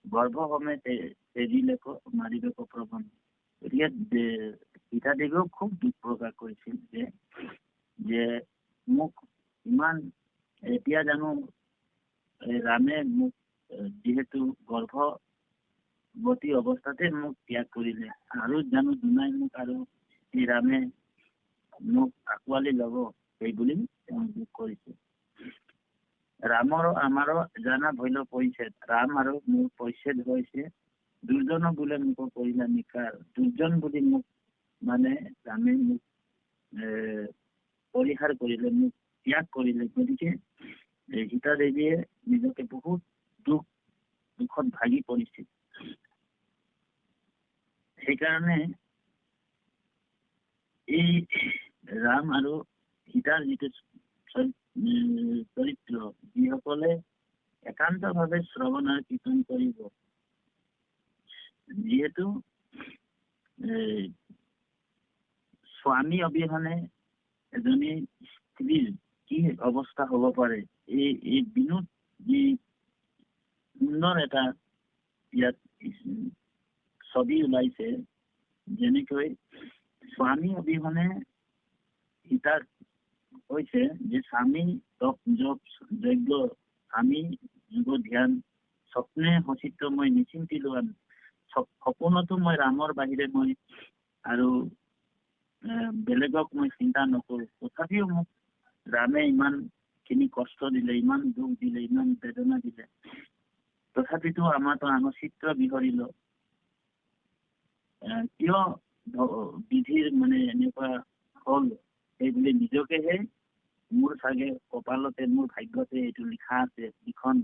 গৰ্ভ হমে তেজিলেক মাৰিবেক প্ৰবন্ধ। গতিকে সীতা দেৱীও খুব দুখ প্ৰকাশ কৰিছিল যে মোক ইমান এতিয়া জানো ৰামে মোক যিহেতু গৰ্ভৱতী অৱস্থাতে মোক ত্যাগ কৰিলে, আৰু জানো দুনাই মোক আৰু এই ৰামে মোক আঁকোৱালি ল'ব, সেই বুলি তেওঁ দুখ কৰিছে। ৰামৰ আমাৰো জানা ভৈল পৰিছেদ, ৰাম আৰু মোৰ পৰিছেদ হৈছে দুৰ্জন বোলে মোক কৰিলা নিকাৰ। দুৰ্জন বুলি মোক মানে ৰামে মোক পৰিহাৰ কৰিলে, মোক ত্যাগ কৰিলে। গতিকে সীতা দেৱীয়ে নিজকে বহুত দুখত ভাগি পৰিছিল। সেইকাৰণে এই ৰাম আৰু সীতাৰ যিটো চৰিত্ৰ, যিসকলে একান্ত ভাৱে শ্ৰৱণ আৰু কীৰ্তন কৰিব, যিহেতু স্বামী অবিহনে এজনী স্ত্ৰীৰ কি অৱস্থা হ'ব পাৰে, এই বিনোদ যি সুন্দৰ এটা ইয়াত ছবি ওলাইছে, যেনেকৈ স্বামী অবিহনে সীতাৰ হৈছে যে স্বামী যজ্ঞ, স্বামী যোগ ধ্যান, স্বপ্নে সচিত্ৰ মই নিচিন্তিলো, সপোনতো মই ৰামৰ বাহিৰে মই আৰু বেলেগক মই চিন্তা নকৰো। তথাপিও মোক ৰামে ইমান খিনি কষ্ট দিলে, ইমান দুখ দিলে, ইমান বেদনা দিলে, তথাপিতো আমাৰতো চিত্ৰ বিহৰিল। কিয় বিধিৰ মানে এনেকুৱা হল, সেইবুলি নিজকেহে মোৰ চাগে কপালতে, মোৰ ভাগ্যতে এইটো লিখা আছে লিখন,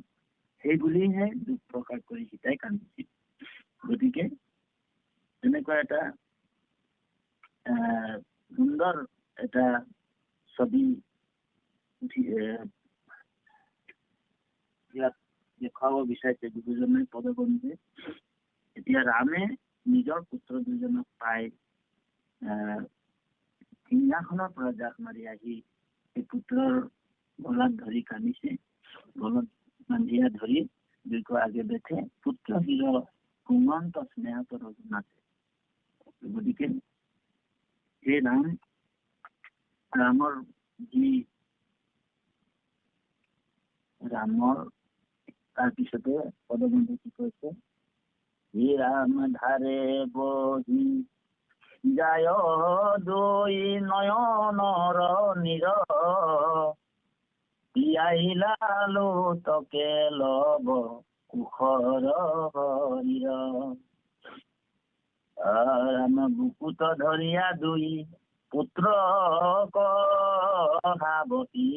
সেই বুলিহে দুখ প্ৰকাশ কৰি সীতাই কান্দিছিল। গতিকে তেনেকুৱা এটা সুন্দৰ এটা ছবি ইয়াত দেখুৱাব বিচাৰিছে গুৰুজনে পদবন্ধে। এতিয়া ৰামে নিজৰ পুত্ৰ দুজনক পাই সিংহাসনৰ পৰা জাক মাৰি আহি এই পুত্ৰৰ গলাত ধৰি কান্দিছে। গলত বান্ধিয়া ধৰি দীৰ্ঘ আগে বেঠে পুত্ৰ হিৰ কুমন্ত স্নেহতৰ নাচে। গতিকে সেই ৰামৰ যি তাৰপিছতে পদবন্ধু কি কৈছে, হে ৰাম ধাৰে বহি যায় দুই নয়নৰ নীৰ, পিয়াইলালো তকে লব কুশৰ শৰীৰ। ৰাম বুকুত ধৰিয়া দুই পুত্ৰ কহাৱতী,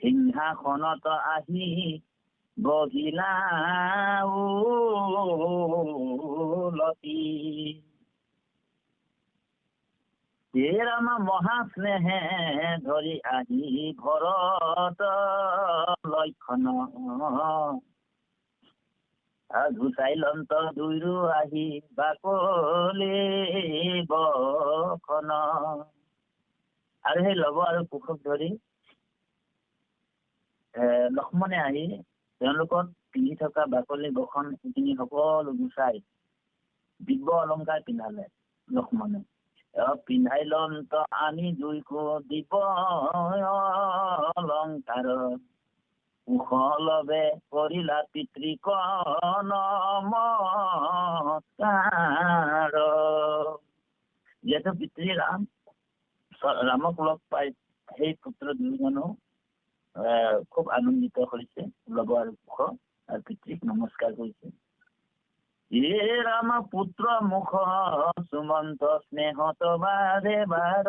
সিংহাসনত আহি বহিলা উলটি। হে ৰাম মহা স্নেহে ধৰি আহি ঘৰত লক্ষণ, ঘুচাই লন্ত দুইৰো আহি বাকলি বখন। আৰু সেই লব আৰু কুশক ধৰি লক্ষ্মণে আহি তেওঁলোকক পিন্ধি থকা বাকলি বখন সেইখিনি সকলো গুচাই দিব্য অলংকাৰ পিন্ধালে লক্ষ্মণে। পিন্ধাই লন্ত আনি দুইকো দিব অলংকাৰ, কুশলবে কৰিলা পিতৃক নমস্কাৰ। যিহেতু পিতৃ ৰামক লগ পাই সেই পুত্ৰ দুজনো খুব আনন্দিত হৈছে, লব আৰু কুশ আৰু পিতৃক নমস্কাৰ কৰিছে। হে ৰাম পুত্ৰ মুখ সুমন্ত স্নেহত বাৰে বাৰ,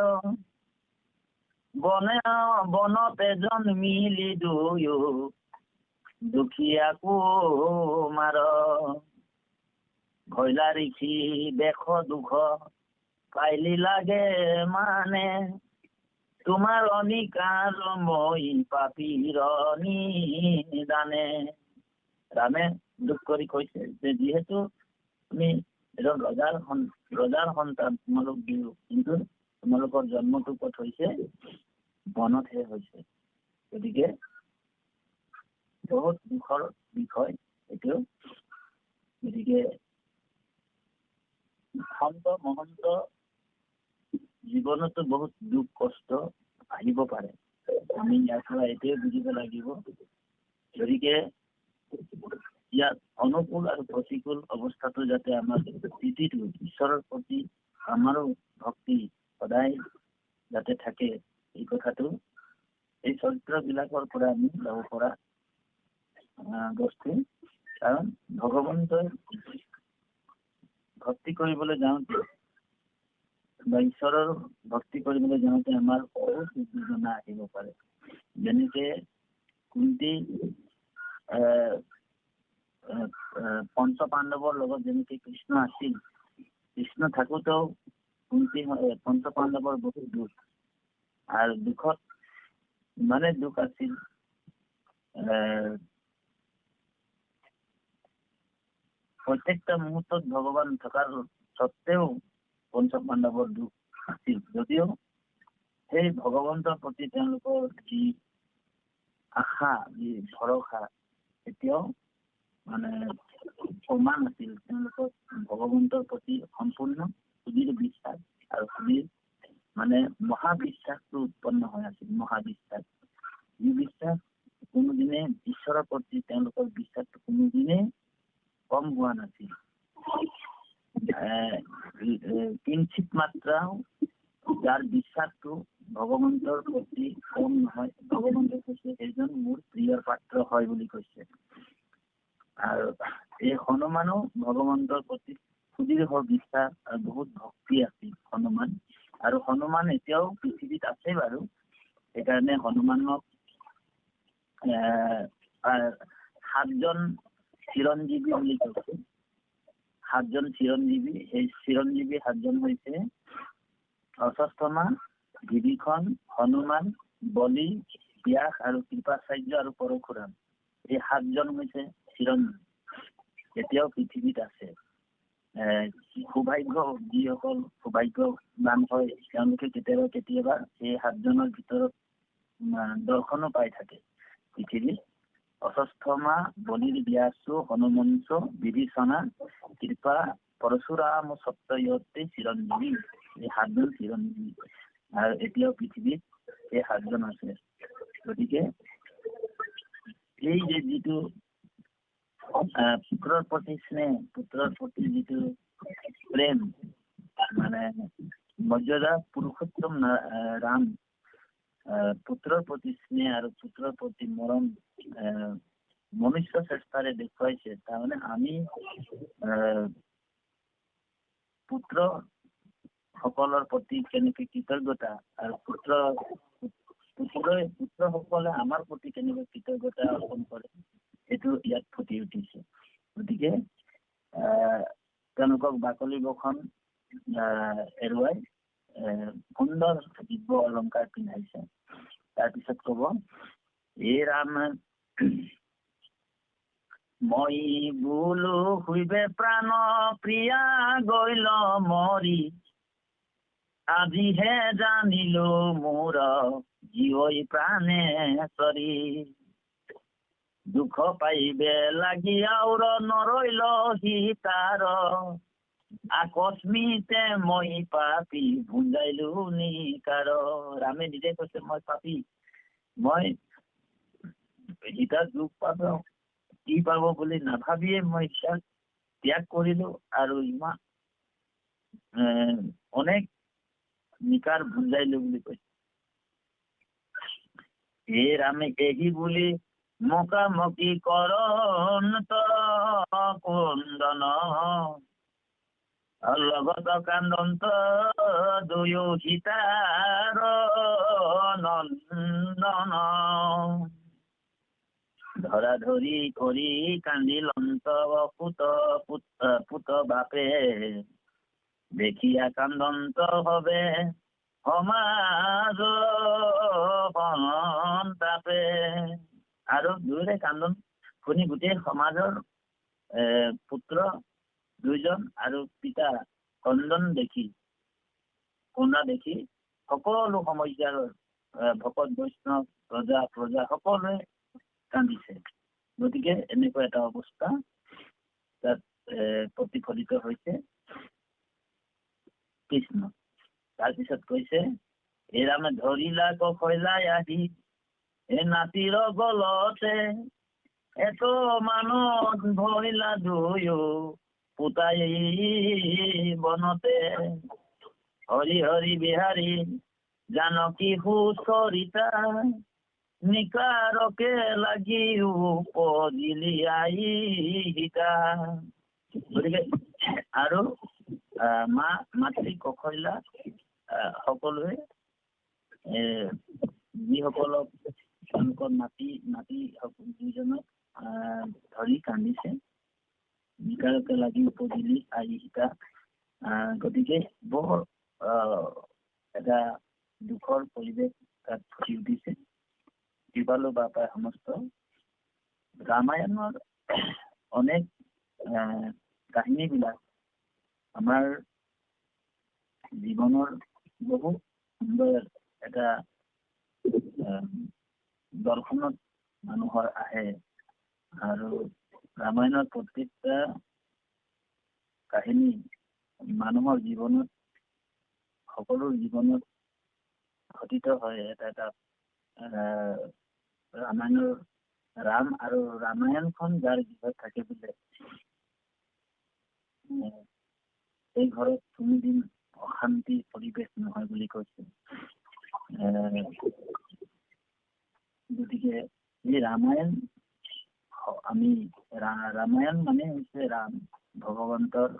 বনতে জন্মিলি দুয়ো দুখীয়া কুমাৰ। ভৈলা ঋষি দেখ দুখ পাইলি লাগে মানে, তোমাৰ অনিকাৰ মই পাপীৰ নিদানে। ৰামে দুখ কৰি কৈছে যে যিহেতু তুমি এজন ৰজাৰ সন্তান, তোমালোক দিও, কিন্তু তোমালোকৰ জন্মটো ক'ত হৈছে? বনতহে হৈছে। গতিকে বহুত দুখৰ বিষয় এইটো। গতিকে সন্ত মহন্ত জীৱনতো বহুত দুখ কষ্ট আহিব পাৰে। আমি ইয়াৰ পৰা এইটোৱে বুজিব লাগিব, গতিকে ইয়াত অনুকূল আৰু প্ৰতিকূল অৱস্থাটো যাতে আমাৰ স্থিতিটো ঈশ্বৰৰ প্ৰতি আমাৰো ভক্তি সদায় যাতে থাকে, এই কথাটো এই চৰিত্ৰবিলাকৰ পৰা আমি ল'ব পৰা বস্তু। কাৰণ ভগৱন্তই ভক্তি কৰিবলৈ যাওঁতে বা ঈশ্বৰৰ ভক্তি কৰিবলৈ যাওঁতে আমাৰ বহুত উদ্দীপনা আহিব পাৰে। যেনেকে কুন্তি পঞ্চ পাণ্ডৱৰ লগত যেনেকে কৃষ্ণ আছিল, কৃষ্ণ থাকোতেও কুন্তি পঞ্চ পাণ্ডৱৰ বহুত দুখ, আৰু দুখত ইমানে দুখ আছিল প্ৰত্যেকটা মুহূৰ্তত ভগৱান থকাৰ স্বত্তেও পঞ্চ পাণ্ডৱৰ দুখ আছিল। যদিও সেই ভগৱন্তৰ প্ৰতি তেওঁলোকৰ যি আশা, যি ভৰসা এতিয়াও মানে সমান আছিল। তেওঁলোকৰ ভগৱন্তৰ প্ৰতি সম্পূৰ্ণ সুদৃঢ় বিশ্বাস আৰু সুদৃঢ় মানে মহাবিশ্বাসটো উৎপন্ন হৈ আছিল। মহাবিশ্বাস, যি বিশ্বাস কোনোদিনে ঈশ্বৰৰ প্ৰতি তেওঁলোকৰ বিশ্বাসটো কোনোদিনে কম হোৱা নাছিল। কিঞ্চিত মাত্ৰাও যাৰ বিশ্বাসটো ভগৱন্তৰ প্ৰতি কম নহয়, ভগৱন্তই কৈছে এইজন মোৰ প্ৰিয়ৰ পাত্ৰ হয় বুলি কৈছে। আৰু এই হনুমানো ভগৱন্তৰ প্ৰতি সুদৃঢ় বিশ্বাস আৰু বহুত ভক্তি আছিল হনুমান। আৰু হনুমান এতিয়াও পৃথিৱীত আছে বাৰু, সেইকাৰণে হনুমানক 7জন চিৰঞ্জীৱী বুলি কৈছে। 7জন চিৰঞ্জীৱী, সেই চিৰঞ্জীৱী 7জন হৈছে অশ্বত্থামা, বিভীষণ, হনুমান, বলি, ব্যাস আৰু কৃপাচাৰ্য আৰু পৰশুৰাম। এই 7জন হৈছে চিৰঞ্জীৱী, এতিয়াও পৃথিৱীত আছে। সৌভাগ্য যিসকল সৌভাগ্যৱান হয় তেওঁলোকে কেতিয়াবা কেতিয়াবা এই 7জনৰ ভিতৰত দৰ্শনো পাই থাকে পৃথিৱীত। অশ্বত্থামা, বলিৰ ব্যাসো, হনুমন্ত, বিভীষণা, কৃপা, পৰশুৰাম সপ্তয়তে চিৰঞ্জীৱী। এই 7জন চিৰঞ্জীৱী আৰু এতিয়াও পৃথিৱীত এই 7জন আছে। গতিকে এই যে যিটো পুত্ৰৰ প্ৰতি স্নেহ, পুত্ৰৰ প্ৰতি যিটো প্ৰেম, মানে মৰ্যাদা পুৰুষোত্তম ৰাম পুত্ৰৰ প্ৰতি স্নেহ আৰু পুত্ৰৰ প্ৰতি মৰম মনুষ্য চেষ্টাৰে দেখুৱাইছে। তাৰমানে আমি পুত্ৰ সকলৰ প্ৰতি কেনেকে কৃতজ্ঞতা আৰু পুত্ৰসকলে আমাৰ প্ৰতি কেনেকে কৃতজ্ঞতা অৰ্পণ কৰে, সেইটো ইয়াত ফুটি উঠিছে। গতিকে তেওঁলোকক বাকলি বখন এৰুৱাই সুন্দৰ দিব্য অলংকাৰ পিন্ধাইছে। তাৰপিছত কব, এই ৰাম মই বোলো শুইবে প্ৰাণ প্ৰিয়া গৈল মৰি, আজিহে জানিলো মোৰ জীৱই প্ৰাণে চৰি। দুখ পাইবে লাগি আউৰ নৰইল সীতাৰ আকস্মিতে মই পাপি ভুঞ্জাইলো নিকাৰ। ৰামে নিজে কৈছে মই পাপি, মই সীতাক দুখ পাব কি পাব বুলি নাভাবিয়ে মই সীতাক ত্যাগ কৰিলো আৰু ইমান অনেক নিকাৰ ভুঞ্জাইলো বুলি কৈছে। হে ৰামে এহি বুলি মোকামুকি কৰণ কুন্দন লগত কান্দন্ত দুয়ো সীতাৰ নন্দন। ধৰা ধৰি কৰি কান্দিলন্ত পুত বাপে দেখিয়া কান্দন্ত হবে সমাজ সন্তাপে। আৰু দুয়োৰে কান্দন শুনি গোটেই সমাজৰ পুত্ৰ দুইজন আৰু পিতা কন্দন দেখি সকলো সমস্যাৰ ভকত বৈষ্ণৱ প্ৰজা সকলোৱে কান্দিছে। গতিকে এনেকুৱা এটা অৱস্থা তাত প্ৰতিফলিত হৈছে। কৃষ্ণ তাৰপিছত কৈছে এই ৰামে ধৰিলা কখৈলাই আহি এ নাতিৰ গলতে এত মানত ভৰিলা দুয়ো পুতাই বনতে। হৰি হৰি বিহাৰী জানকী সুচৰিতা নিকাৰকে লাগি উপজিলি আই সীতা। গতিকে আৰু মাতৃ কখৈলা সকলোৱে যিসকলক তেওঁলোকৰ নাতি দুইজনক ধৰি কান্দিছে, নিকাৰকে লাগি উপজিলি আই সীতা। গতিকে বৰ এটা দুখৰ পৰিৱেশ তাত ফুটি উঠিছে। কৃপালু বাপাই সমস্ত ৰামায়ণৰ অনেক কাহিনীবিলাক আমাৰ জীৱনৰ বহু সুন্দৰ এটা দৰ্শনত মানুহৰ আহে। আৰু ৰামায়ণৰ প্ৰত্যেকটা কাহিনী মানুহৰ জীৱনত সকলো জীৱনত ঘটিত হয়। এটা ৰামায়ণৰ ৰাম আৰু ৰামায়ণখন যাৰ গৃহত থাকে বোলে এই ঘৰত কোনোদিন অশান্তিৰ পৰিৱেশ নহয় বুলি কৈছে। গতিকে এই ৰামায়ণ আমি ৰামায়ণ মানে হৈছে ৰাম ভগৱন্তৰ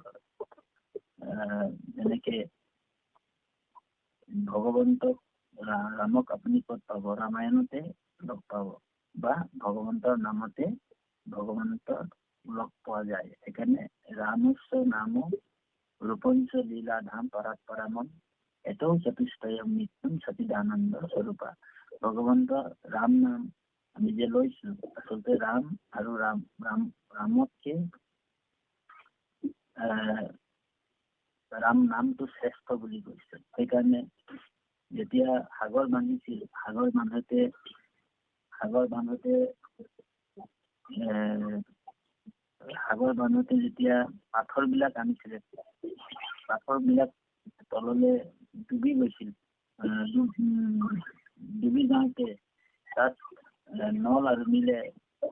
যেনেকে ভগৱন্তক ৰামক আপুনি ক'ত পাব? ৰামায়ণতে লগ পাব বা ভগৱন্তৰ নামতে ভগৱন্তৰ লগ পোৱা যায়। সেইকাৰণে ৰামস্য নাম ৰূপঞ্চ লীলা ধাম পৰাৎ পৰামন এতৌ চতুষ্টয়ম নিত্যম সচিদানন্দ স্বৰূপা। ভগৱন্ত ৰাম নাম আমি যে লৈছো, আচলতে ৰাম আৰু ৰামতকে ৰাম নামটো শ্ৰেষ্ঠ বুলি কৈছে। সেইকাৰণে যেতিয়া সাগৰ বান্ধিছিল, সাগৰ বান্ধোতে যেতিয়া পাথৰ বিলাক আনিছিলে, পাথৰ বিলাক তললে ডুবি গৈছিল। ডুবি যাওঁতে তাত নল আৰু নীলে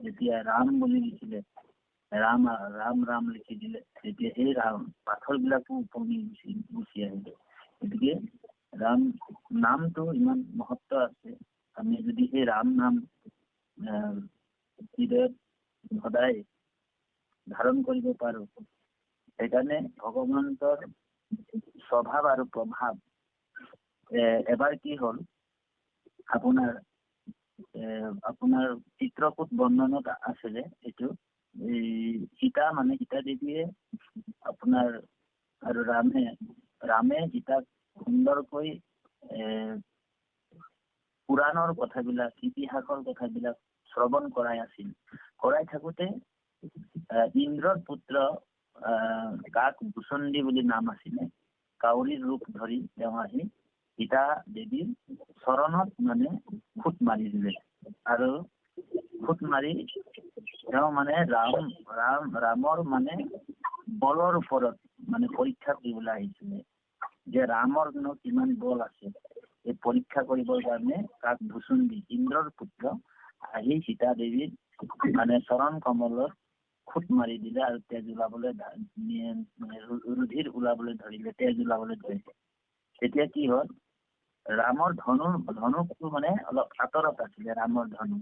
যেতিয়া ৰাম বুলি লিখিলে, ৰাম লিখি দিলে, তেতিয়া সেই পাথৰ বিলাকো উপঙি গুচি আহিলে। গতিকে ৰাম নামটো ইমান মহত্ব আছে। আমি যদি সেই ৰাম নাম হৃদয়ত সদায় ধাৰণ কৰিব পাৰো, সেইকাৰণে ভগৱন্তৰ স্বভাৱ আৰু প্ৰভাৱ এবাৰ কি হ'ল, আপোনাৰ চিত্ৰকূট বৰ্ণনত আছিলে এইটো। সীতা দেৱীয়ে আপোনাৰ আৰু ৰামে সীতাক সুন্দৰকৈ পুৰাণৰ কথাবিলাক, ইতিহাসৰ কথাবিলাক শ্ৰৱণ কৰাই থাকোতে ইন্দ্ৰৰ পুত্ৰ কাক ভূষণ্ডী বুলি নাম আছিলে, কাউৰীৰ ৰূপ ধৰি তেওঁ আহি সীতা দেৱীৰ চৰণত খুট মাৰি দিলে। আৰু খুট মাৰি তেওঁ মানে ৰামৰ মানে বলৰ ওপৰত মানে পৰীক্ষা কৰিবলৈ আহিছিলে যে ৰামৰ কিমান বল আছে এই পৰীক্ষা কৰিবৰ কাৰণে কাক ভুচুণ্ডি ইন্দ্ৰৰ পুত্ৰ আহি সীতা দেৱীৰ মানে চৰণ কমলত খুট মাৰি দিলে আৰু তেজ ওলাবলৈ ৰুধিৰ ওলাবলৈ ধৰিলে, তেজ ওলাবলৈ ধৰিলে। তেতিয়া কি হ'ল, ৰামৰ ধনুকটো মানে অলপ আঁতৰত আছিলে। ৰামৰ ধনু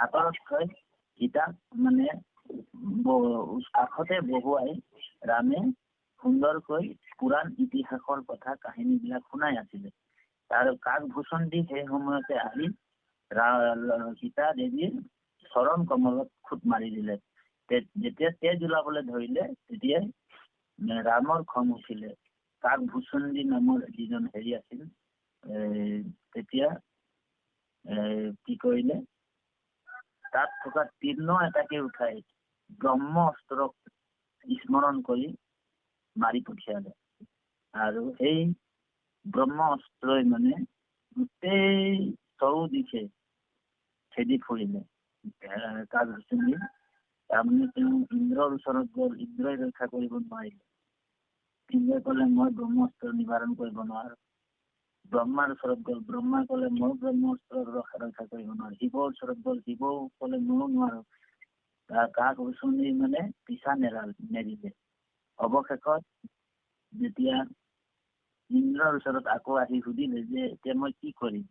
আঁতৰত থৈ সীতাক মানে কাষতে বহুৱাই ৰামে সুন্দৰকৈ পুৰাণ ইতিহাসৰ কথা কাহিনীবিলাক শুনাই আছিলে। আৰু কাক ভূষণ্ডী সেই সময়তে আহি সীতা দেৱীৰ চৰণ কমলত খুট মাৰি দিলে। যেতিয়া তেজ ওলাবলৈ ধৰিলে তেতিয়াই ৰামৰ খং উঠিলে। কাক ভূষণ্ডী নামৰ যিজন হেৰি আছিল, তেতিয়া কি কৰিলে, তাত থকা তীৰ্ণ এটাকে উঠাই ব্ৰহ্ম অস্ত্ৰক স্মৰণ কৰি মাৰি পঠিয়ালে। আৰু সেই ব্ৰহ্ম অস্ত্ৰই মানে গোটেই চৌদিশে খেদি ফুৰিলে কাক ভূষণ্ডী। তাৰমানে তেওঁ ইন্দ্ৰৰ ওচৰত গ'ল, ইন্দ্ৰই ৰক্ষা কৰিব নোৱাৰিলে। ইন্দ্ৰই ক'লে মই ব্ৰহ্মাস্ত্ৰ নিবাৰণ কৰিব নোৱাৰো। ব্ৰহ্মাৰ ওচৰত গ'ল, ব্ৰহ্মাই ক'লে মই ব্ৰহ্মাস্ত্ৰ ৰক্ষা কৰিব নোৱাৰো। শিৱৰ ওচৰত গ'ল, শিৱও ক'লে ময়ো নোৱাৰো। কাক ভূষণ্ডী মানে পিছা নেৰিলে। অৱশেষত যেতিয়া ইন্দ্ৰৰ ওচৰত আকৌ আহি সুধিলে যে এতিয়া মই কি কৰিম,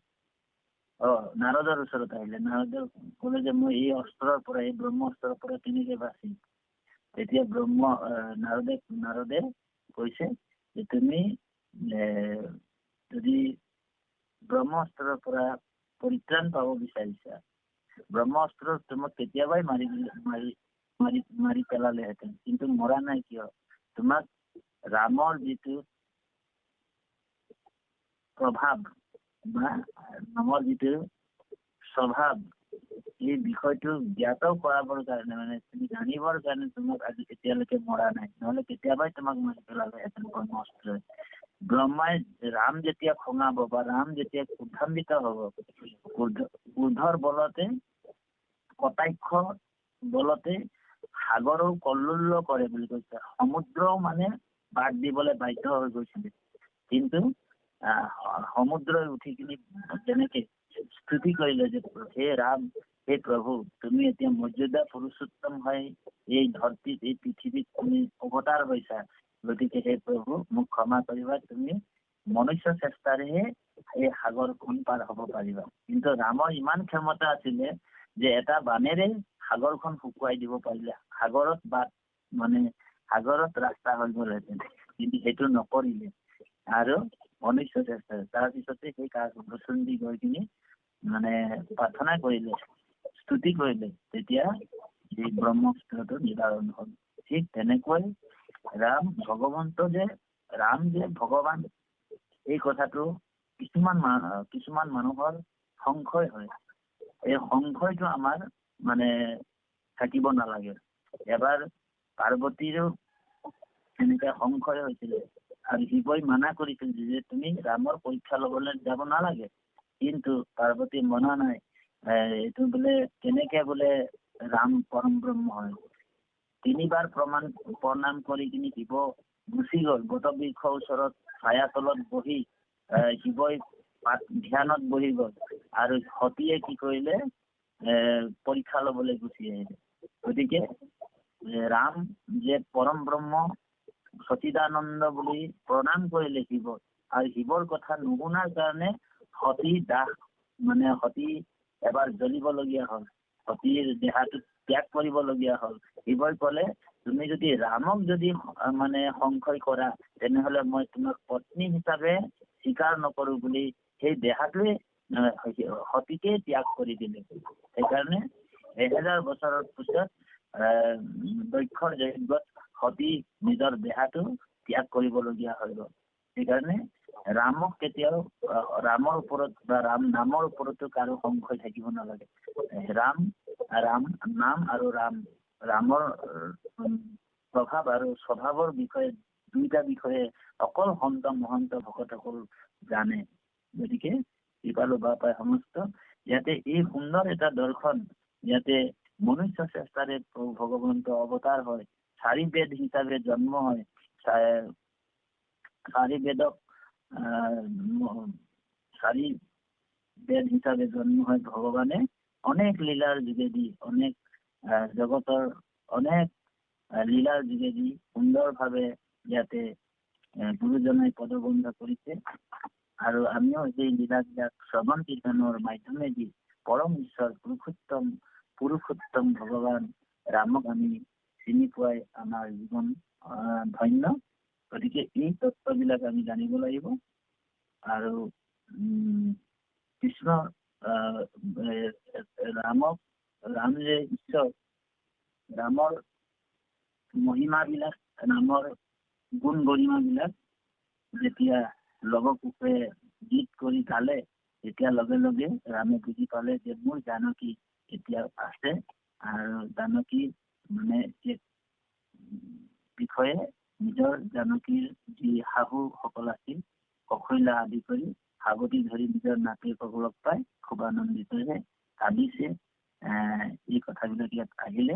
নাৰদৰ ওচৰত আহিলে। নাৰদে ক'লে যে মই এই অস্ত্ৰৰ পৰা, এই ব্ৰহ্মাস্ত্ৰৰ পৰা কেনেকে বাচিম। তেতিয়া নাৰদে কৈছে যে তুমি যদি ব্ৰহ্মাস্ত্ৰৰ পৰা পৰিত্ৰাণ পাব বিচাৰিছা, ব্ৰহ্মাস্ত্ৰ তোমাক কেতিয়াবাই মাৰি পেলালেহেঁতেন, কিন্তু মৰা নাই কিয়? তোমাক ৰামৰ যিটো প্ৰভাৱ বা ৰামৰ যিটো স্বভাৱ, এই বিষয়টো জ্ঞাত কৰাবৰ কাৰণে, মানে তুমি জানিবৰ কাৰণে তোমাক আজি এতিয়ালৈকে মৰা নাই, নহলে কেতিয়াবাই তোমাক মাৰি পেলালেহেঁতেন ব্ৰহ্মাস্ত্ৰই। ব্ৰহ্মাই ৰাম যেতিয়া খঙাব বা ৰাম যেতিয়া ক্ৰোধান্বিত হব, ক্ৰোধৰ বলতে, কটাক্ষ বলতে সাগৰো কল্লোল কৰে বুলি কৈছে। সমুদ্ৰও মানে বাদ দিবলৈ বাধ্য হৈ গৈছিলে। কিন্তু সমুদ্ৰই উঠি কিনি তেনেকে স্তুতি কৰিলে যে হে ৰাম, হে প্ৰভু, তুমি এতিয়া মৰ্যাদা পুৰুষোত্তম হৈ এই ধৰতীত, এই পৃথিৱীত তুমি অৱতাৰ হৈছা, গতিকে হে প্ৰভু মোক ক্ষমা কৰিবা, তুমি মনুষ্য চেষ্টাৰেহে এই সাগৰখন পাৰ হব পাৰিবা। কিন্তু ৰামৰ ইমান ক্ষমতা আছিলে যে এটা বানেৰে সাগৰখন শুকুৱাই দিব পাৰিলে, সাগৰত ৰাস্তা হৈ গলহেঁতেন, কিন্তু সেইটো নকৰিলে। আৰু মনুষ্য চেষ্টাৰে তাৰপিছতে সেই কাক ভূষণ্ডী গৈ কিনি মানে প্ৰাৰ্থনা কৰিলে, স্তুতি কৰিলে, তেতিয়া এই ব্ৰহ্মাস্ত্ৰটো নিবাৰণ হল। ঠিক তেনেকৈ ৰাম যে ভগৱান, এই কথাটো কিছুমান মানুহৰ সংশয় হয়। এই সংশয়টো আমাৰ মানে থাকিব নালাগে। এবাৰ পাৰ্বতীৰো এনেকে সংশয় হৈছিলে আৰু শিৱই মানা কৰিছিল যে তুমি ৰামৰ পৰীক্ষা লবলৈ যাব নালাগে, কিন্তু পাৰ্বতী মনা নাই। এইটো বোলে কেনেকে বোলে ৰাম পৰম ব্ৰহ্ম হয়। 3 বাৰ প্ৰণাম কৰি কিনি শিৱ গুচি গল। বটবৃক্ষৰ ওচৰত ছায়া তলত বহি শিৱই ধ্যানত বহি গল, আৰু সতীয়ে কি কৰিলে, পৰীক্ষা লবলৈ গুচি আহিলে। গতিকে ৰাম যে পৰম ব্ৰহ্ম সচিদানন্দ বুলি প্ৰণাম কৰিলে শিৱক, আৰু শিৱৰ কথা নুশুনাৰ কাৰণে সতী এবাৰ জ্বলিবলগীয়া হল, সতীৰ দেহাটো ত্যাগ কৰিবলগীয়া হল। শিৱই কলে তুমি যদি ৰামক যদি মানে সংশয় কৰা, তেনেহলে মই তোমাক পত্নী হিচাপে স্বীকাৰ নকৰো বুলি সেই দেহাটোৱে সতীকে ত্যাগ কৰি দিলে। সেইকাৰণে 1000 বছৰৰ পিছত দক্ষৰ যজ্ঞত সতী নিজৰ দেহাটো ত্যাগ কৰিবলগীয়া হৈ গল। সেইকাৰণে ৰামক কেতিয়াও ৰামৰ ওপৰত বা ৰাম নামৰ ওপৰতো কাৰো সংশয় থাকিব নালাগে। ৰাম নাম আৰু ৰামৰ প্ৰভাৱ আৰু স্বভাৱৰ বিষয়ে, দুইটা বিষয়ে অকল সন্ত মহন্ত ভকতসকল জানে। গতিকে কৃপালু বাপাই সমস্ত ইয়াতে এই সুন্দৰ এটা দৰ্শন ইয়াতে মনুষ্য চেষ্টাৰে ভগৱন্ত অৱতাৰ হয়, 4 বেদ হিচাপে জন্ম হয়, 4 বেদক 4 বেদ হিচাপে জন্ম হয় ভগৱানে অনেক লীলাৰ যোগেদি, অনেক জগতৰ অনেক লীলাৰ যোগেদি সুন্দৰভাৱে ইয়াতে গুৰুজনাই পদবন্ধ কৰিছে। আৰু আমিও এই লীলাবিলাক শ্ৰৱণ কীৰ্তনৰ মাধ্যমেদি পৰম ঈশ্বৰ পুৰুষোত্তম ভগৱান ৰামক আমি চিনি পোৱাই আমাৰ জীৱন ধন্য। গতিকে এই তত্ত্ববিলাক আমি জানিব লাগিব। আৰু কৃষ্ণ ৰাম যে ঈশ্বৰ, ৰামৰ মহিমাবিলাক, ৰামৰ গুণ গৰিমাবিলাক যেতিয়া লৱকুশে গীত কৰি গালে, তেতিয়া লগে লগে ৰামে বুজি পালে যে মোৰ জানকী এতিয়া আছে। আৰু জানকীৰ মানে বিষয়ে নিজৰ জানকীৰ যি শাহুসকল আছিল, কশল্যা আদি কৰি সাৱটি ধৰি নিজৰ নাতিসকলক পাই খুব আনন্দিত হৈ কান্দিছে। এই কথাবিলাক ইয়াত আহিলে